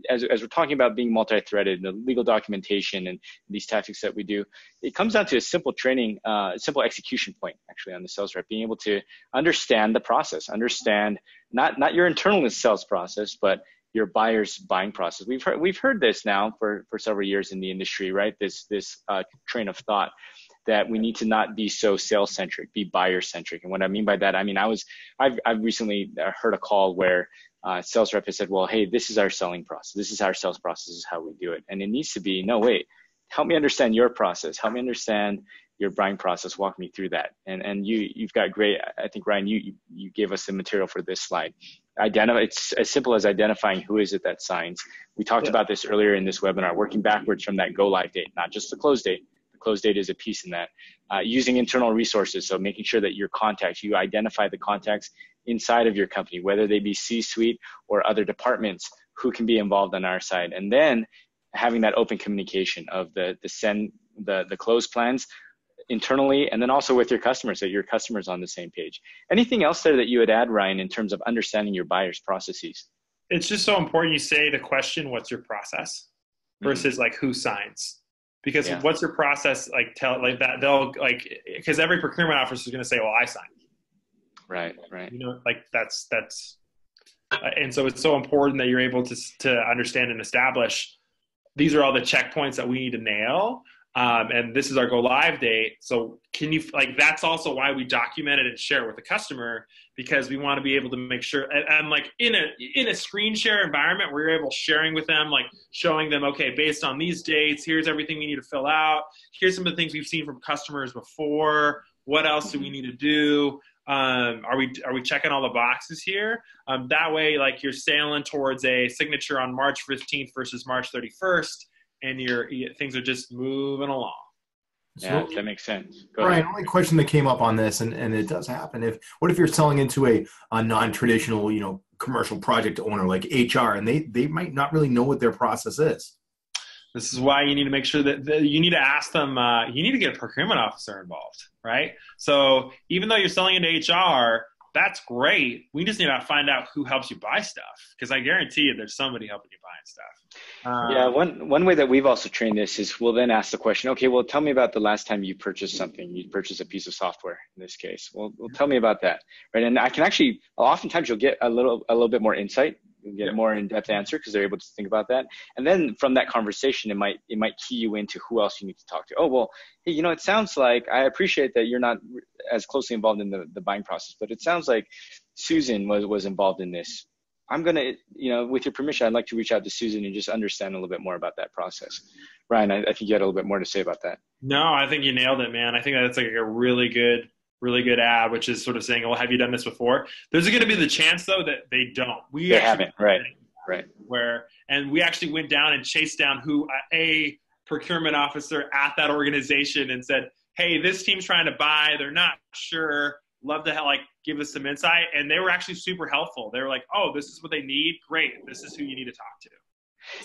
As we're talking about being multi-threaded, the legal documentation and these tactics that we do, it comes down to a simple simple execution point, actually, on the sales rep, being able to understand the process, understand not your internal sales process, but your buyer's buying process. We've heard this now for several years in the industry, right? This train of thought that we need to not be so sales-centric, be buyer-centric. And what I mean by that, I've recently heard a call where sales rep has said, well, hey, this is our selling process. This is our sales process. This is how we do it. And it needs to be, no, wait, help me understand your process. Help me understand your buying process. Walk me through that. And you've got great, I think, Ryan, you gave us the material for this slide. It's as simple as identifying who is it that signs. We talked about this earlier in this webinar, working backwards from that go live date, not just the close date. The close date is a piece in that. Using internal resources, so making sure that your contacts, you identify the contacts inside of your company, whether they be C-suite or other departments who can be involved on our side. And then having that open communication of the close plans internally, and then also with your customers, that your customers on the same page. Anything else there that you would add, Ryan, in terms of understanding your buyers' processes? It's just so important you say the question, what's your process, versus like who signs. Because what's your process, like that they'll like, because every procurement officer is going to say, well, I sign. Right. You know, like that's and so it's so important that you're able to understand and establish these are all the checkpoints that we need to nail. And this is our go live date. So can you, like, that's also why we document it and share it with the customer, because we want to be able to make sure, and like in a screen share environment, we're able sharing with them, like showing them, okay, based on these dates, here's everything we need to fill out. Here's some of the things we've seen from customers before. What else do we need to do? Are we checking all the boxes here? That way, like, you're sailing towards a signature on March 15th versus March 31st. And things are just moving along. Yeah, that makes sense. Brian, only question that came up on this, and it does happen. What if you're selling into a non-traditional, commercial project owner like HR, and they might not really know what their process is? This is why you need to make sure that you need to ask them, you need to get a procurement officer involved, right? So even though you're selling into HR, that's great. We just need to find out who helps you buy stuff, because I guarantee you there's somebody helping you buy stuff. Yeah, one way that we've also trained this is we'll then ask the question, okay, well, tell me about the last time you purchased something. You purchased a piece of software in this case. Well, tell me about that, right? And I can actually, oftentimes you'll get a little bit more insight. You'll get a more in-depth answer because they're able to think about that. And then from that conversation, it might key you into who else you need to talk to. Oh, well, hey, it sounds like, I appreciate that you're not as closely involved in the buying process, but it sounds like Susan was involved in this. I'm going to, with your permission, I'd like to reach out to Susan and just understand a little bit more about that process. Ryan, I think you had a little bit more to say about that. No, I think you nailed it, man. I think that's like a really good ad, which is sort of saying, well, have you done this before? There's going to be the chance, though, that they don't. They haven't, right. And we actually went down and chased down a procurement officer at that organization and said, hey, this team's trying to buy. They're not sure. Love to give us some insight. And they were actually super helpful. They were like, oh, this is what they need. Great. This is who you need to talk to.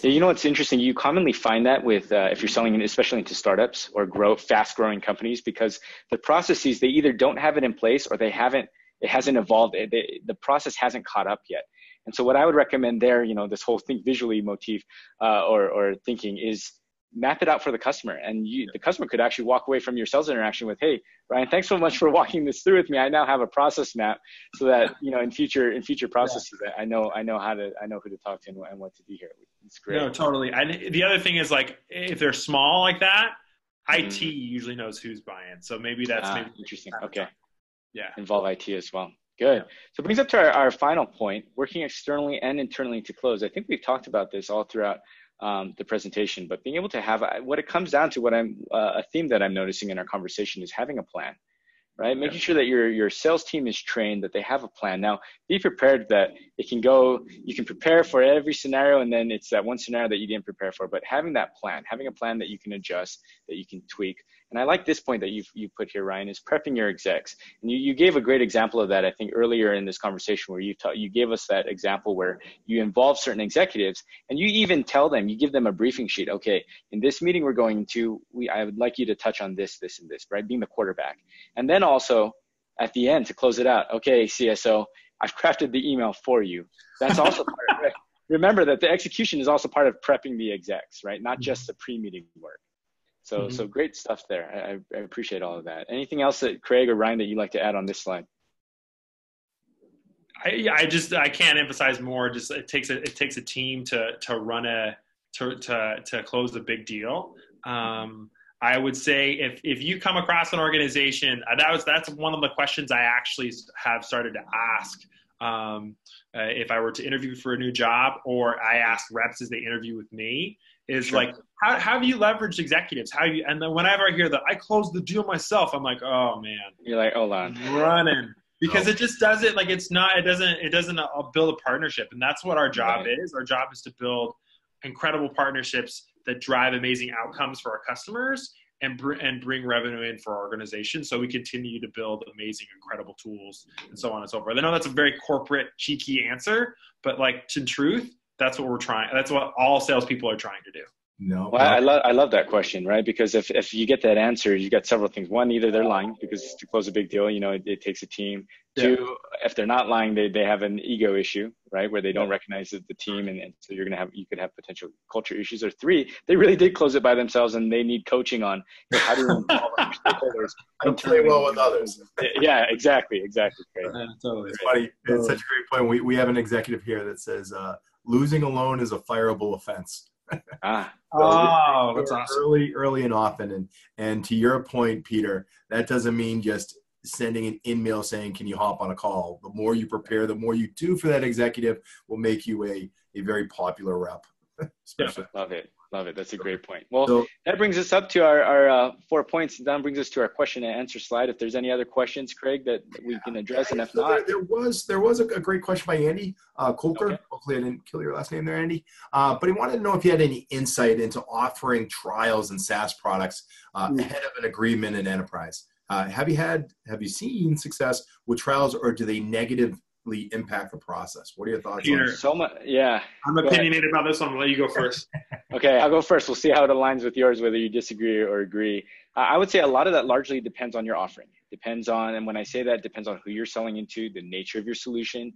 Yeah, it's interesting. You commonly find that with if you're selling, especially into startups or fast-growing companies, because the processes, they either don't have it in place or it hasn't evolved. The process hasn't caught up yet. And so what I would recommend there, this whole think visually motif or thinking is map it out for the customer. And the customer could actually walk away from your sales interaction with, hey, Ryan, thanks so much for walking this through with me. I now have a process map so that, in future processes, I know who to talk to and what to do here. It's great. No, totally. The other thing is, if they're small like that, IT usually knows who's buying. So maybe that's interesting. Okay. Yeah. Involve IT as well. Good. Yeah. So it brings up to our final point, working externally and internally to close. I think we've talked about this all throughout the presentation, but being able to have what it comes down to, a theme that I'm noticing in our conversation is having a plan, right? Yeah. Making sure that your sales team is trained, that they have a plan. Now, be prepared that you can prepare for every scenario, and then it's that one scenario that you didn't prepare for, but having that plan, having a plan that you can adjust, that you can tweak. And I like this point that you put here, Ryan, is prepping your execs. And you gave a great example of that, I think, earlier in this conversation, where you gave us that example where you involve certain executives, and you even tell them, you give them a briefing sheet. Okay, in this meeting we're going to, I would like you to touch on this, this, and this, right? Being the quarterback. And then also at the end to close it out, okay, CSO, I've crafted the email for you. That's also part of it. Remember that the execution is also part of prepping the execs, right? Not just the pre-meeting work. So great stuff there. I appreciate all of that. Anything else that Craig or Ryan that you'd like to add on this slide? I can't emphasize more. Just it takes a team to close a big deal. I would say if you come across an organization, that's one of the questions I actually have started to ask. If I were to interview for a new job, or I ask reps as they interview with me, is sure. Like, how have you leveraged executives? And then whenever I hear that I closed the deal myself, I'm like, oh man. You're like, hold on. Running. because it just doesn't like it doesn't build a partnership, and that's what our job is. Our job is to build incredible partnerships that drive amazing outcomes for our customers and bring revenue in for our organization, so we continue to build amazing, incredible tools and so on and so forth. I know that's a very corporate, cheeky answer, but like, in truth, that's what we're trying. That's what all salespeople are trying to do. No. Well, I love that question, right? Because if you get that answer, you got several things. One, either they're lying, because to close a big deal, it takes a team. Yeah. Two, if they're not lying, they have an ego issue, right? Where they don't recognize the team, and so you could have potential culture issues. Or three, they really did close it by themselves, and they need coaching on how do we involve our stakeholders. I don't play well with others. Yeah, exactly. Great. Totally. It's funny. It's such a great point. We have an executive here that says, losing alone is a fireable offense. That's awesome. Early and often. And to your point, Peter, that doesn't mean just sending an email saying, can you hop on a call? The more you prepare, the more you do for that executive will make you a very popular rep. Love it. That's a great point. Well, that brings us up to our 4 points. That brings us to our question and answer slide. If there's any other questions, Craig, that we can address, and if not, there was a great question by Andy Kolker. Okay. Hopefully, I didn't kill your last name there, Andy. But he wanted to know if you had any insight into offering trials and SaaS products ahead of an agreement in enterprise. Have you seen success with trials, or do they negatively impact the process? What are your thoughts? Peter, yeah. I'm opinionated about this one. I'll let you go first. Okay, I'll go first. We'll see how it aligns with yours, whether you disagree or agree. I would say a lot of that largely depends on your offering. Depends on, and when I say that, it depends on who you're selling into, the nature of your solution,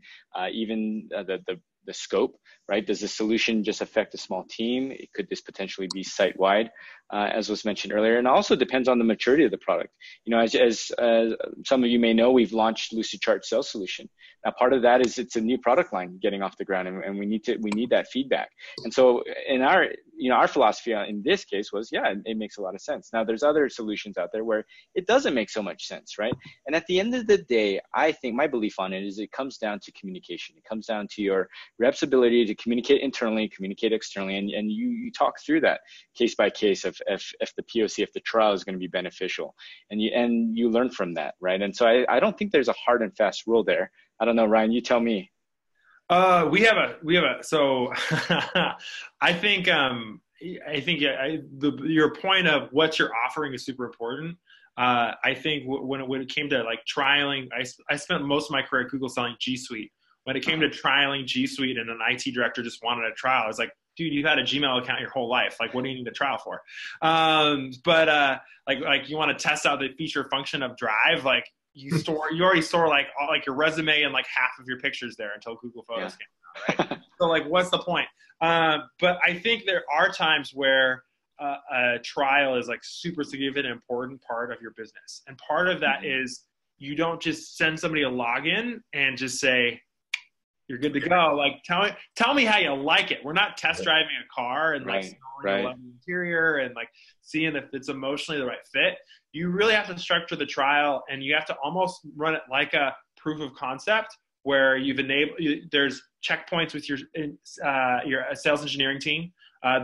even the scope, right? Does the solution just affect a small team? Could this potentially be site-wide, as was mentioned earlier? And also depends on the maturity of the product. As some of you may know, we've launched Lucidchart Sales Solution. Now, part of that is it's a new product line getting off the ground, and we need that feedback. And so, in our philosophy in this case was, it makes a lot of sense. Now, there's other solutions out there where it doesn't make so much sense, right? And at the end of the day, I think my belief on it is it comes down to communication. It comes down to your rep's ability to communicate internally, communicate externally, and you talk through that case by case if the POC, if the trial is going to be beneficial, and you learn from that, right? And so I don't think there's a hard and fast rule there. I don't know, Ryan, you tell me. We have a, so I think your point of what you're offering is super important. I think when it came to like trialing, I spent most of my career at Google selling G Suite. When it came to trialing G Suite and an IT director just wanted a trial, I was like, dude, you've had a Gmail account your whole life. Like, what do you need a trial for? Like you want to test out the feature function of Drive, like, you already store like your resume and like half of your pictures there until Google Photos came out, right? So like, what's the point? But I think there are times where a trial is like super significant and important part of your business. And part of that is you don't just send somebody a login and just say, you're good to go. Like, tell me how you like it. We're not test driving a car and like smelling the interior and like seeing if it's emotionally the right fit. You really have to structure the trial, and you have to almost run it like a proof of concept where there's checkpoints with your sales engineering team.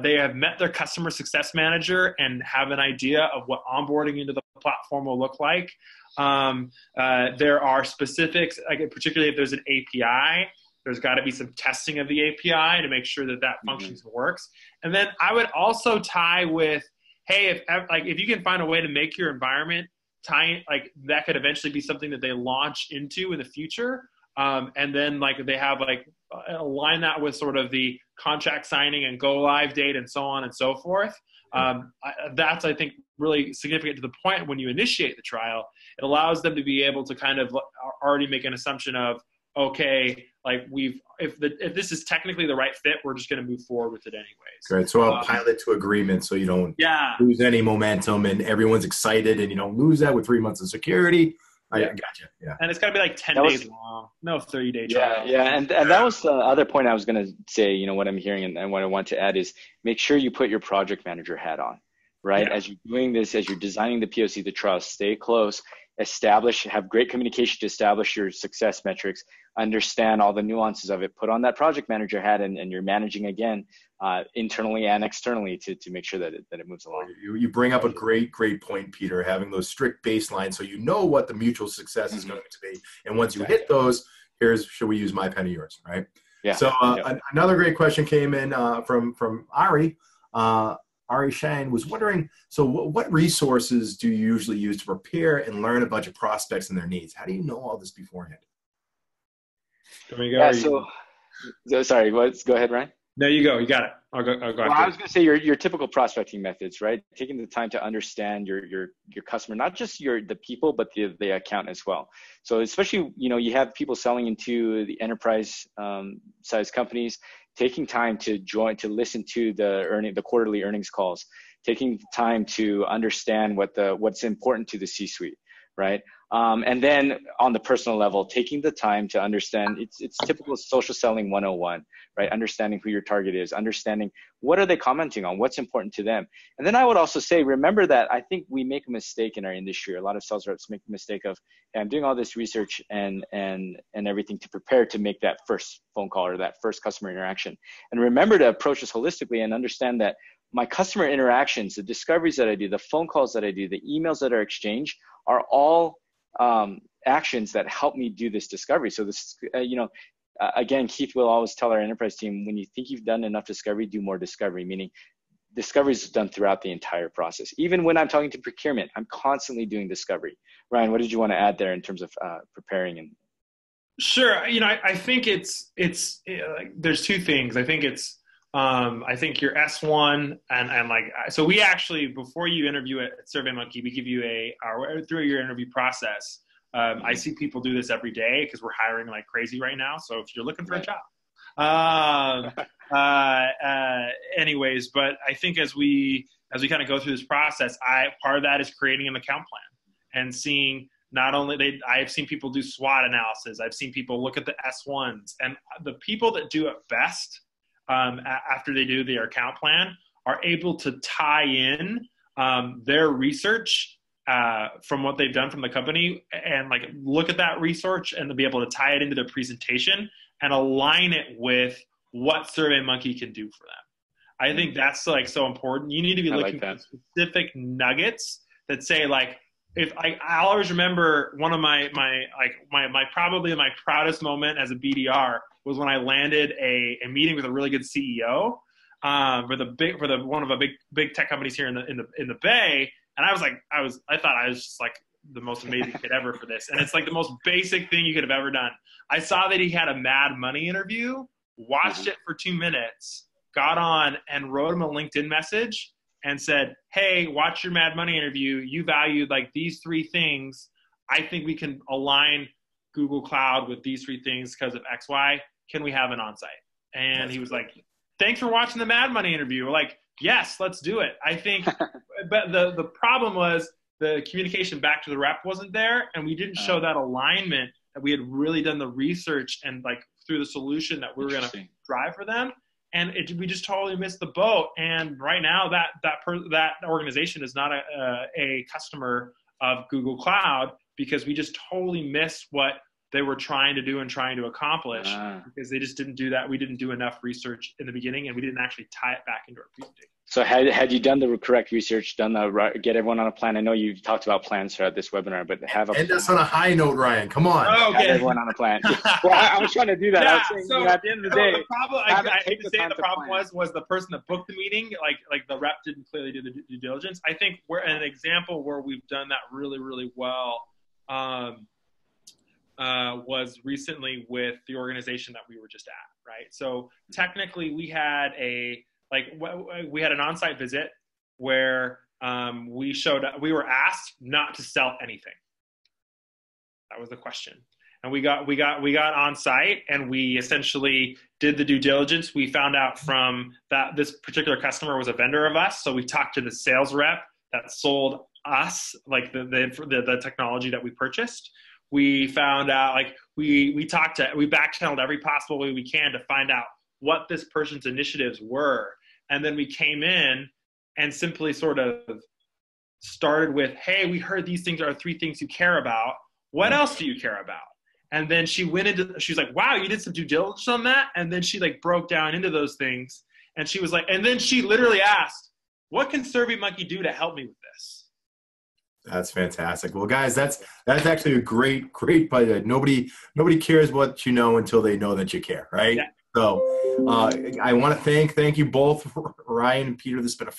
They have met their customer success manager and have an idea of what onboarding into the platform will look like. There are specifics, like particularly if there's an API, there's got to be some testing of the API to make sure that functions and works. And then I would also tie with, hey, if you can find a way to make your environment like that could eventually be something that they launch into in the future. And then like they have like align that with sort of the contract signing and go live date and so on and so forth. That's, I think, really significant to the point when you initiate the trial. It allows them to be able to kind of already make an assumption of, okay, like if this is technically the right fit, we're just going to move forward with it anyways. Great. So a pilot to agreement, so you don't lose any momentum and everyone's excited, and you don't lose that with 3 months of security. I gotcha. Yeah. And it's got to be like 10 days long, no 30-day trial. Yeah. And that was the other point I was going to say. What I'm hearing and what I want to add is make sure you put your project manager hat on, right? Yeah. As you're doing this, as you're designing the POC, the trial, stay close have great communication to establish your success metrics, understand all the nuances of it, put on that project manager hat, and you're managing again, internally and externally to make sure that it moves along. You bring up a great point, Peter, having those strict baselines so you know what the mutual success is going to be. And once you hit those, should we use my pen or yours, right? Yeah. So another great question came in from Ari. Ari Shane was wondering, so what resources do you usually use to prepare and learn a bunch of prospects and their needs? How do you know all this beforehand? Yeah, so sorry, go ahead, Ryan. No, you go. You got it. I'll go. Well, I was going to say your typical prospecting methods, right? Taking the time to understand your customer, not just the people, but the account as well. So especially, you have people selling into the enterprise size companies, taking time to listen to the quarterly earnings calls, taking time to understand what's important to the C-suite, right? And then on the personal level, taking the time to understand, it's typical social selling 101, right? Understanding who your target is, understanding what are they commenting on, what's important to them. And then I would also say, remember that I think we make a mistake in our industry. A lot of sales reps make the mistake of, hey, I'm doing all this research and everything to prepare to make that first phone call or that first customer interaction. And remember to approach this holistically and understand that my customer interactions, the discoveries that I do, the phone calls that I do, the emails that are exchanged are all actions that help me do this discovery. So this, again, Keith will always tell our enterprise team, when you think you've done enough discovery, do more discovery, meaning discovery is done throughout the entire process. Even when I'm talking to procurement, I'm constantly doing discovery. Ryan, what did you want to add there in terms of preparing? And Sure. I think it's there's two things. I think your S1 and so we actually, before you interview at SurveyMonkey, we give you through your interview process. I see people do this every day because we're hiring like crazy right now. So if you're looking for a job, anyways, but I think as we kind of go through this process, part of that is creating an account plan and seeing not only I've seen people do SWOT analysis. I've seen people look at the S1s, and the people that do it best after they do their account plan are able to tie in their research from what they've done from the company and look at that research and to be able to tie it into their presentation and align it with what SurveyMonkey can do for them. I think that's so important. You need to be looking for specific nuggets that say I'll always remember one of my probably my proudest moment as a BDR was when I landed a meeting with a really good CEO for one of the big tech companies here in the Bay, and I thought I was just the most amazing kid ever for this, and it's the most basic thing you could have ever done. I saw that he had a Mad Money interview, watched it for 2 minutes, got on and wrote him a LinkedIn message and said, hey, watch your Mad Money interview. You valued these 3 things. I think we can align Google Cloud with these 3 things because of X, Y. Can we have an onsite? And he was like, thanks for watching the Mad Money interview. We're like, yes, let's do it. I think, but the problem was the communication back to the rep wasn't there, and we didn't show that alignment that we had really done the research and through the solution that we were going to drive for them. And we just totally missed the boat. And right now that organization is not a customer of Google Cloud because we just totally missed what they were trying to do and trying to accomplish because they just didn't do that. We didn't do enough research in the beginning, and we didn't actually tie it back into our presentation. So had you done the correct research, get everyone on a plan? I know you talked about plans throughout this webinar, but end us on a high note, Ryan. Come on. Oh, okay. Have everyone on a plan. Well, I was trying to do that. Yeah, I was saying, so, at the end of the day, the problem, I hate to say the problem was the person that booked the meeting, like the rep didn't clearly do the due diligence. I think we're an example where we've done that really, really well. Was recently with the organization that we were just at, right? So technically we had an on-site visit where we were asked not to sell anything. That was the question. And we got on site and we essentially did the due diligence. We found out from that this particular customer was a vendor of us. So we talked to the sales rep that sold us the technology that we purchased. We found out we back-channeled every possible way we can to find out what this person's initiatives were. And then we came in and simply sort of started with, hey, we heard these things are 3 things you care about. What else do you care about? And then she went into, she's like, wow, you did some due diligence on that? And then she like broke down into those things. And she was like, and then she literally asked, what can SurveyMonkey do to help me with this? That's fantastic. Well, guys, that's actually a great point. Nobody cares what you know until they know that you care, right? Yeah. So I want to thank you both, Ryan and Peter. This has been a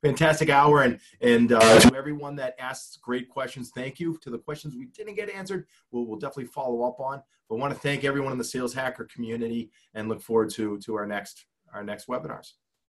fantastic hour, and to everyone that asks great questions, thank you. To the questions we didn't get answered, we'll definitely follow up on. But I want to thank everyone in the Sales Hacker community, and look forward to our next webinars.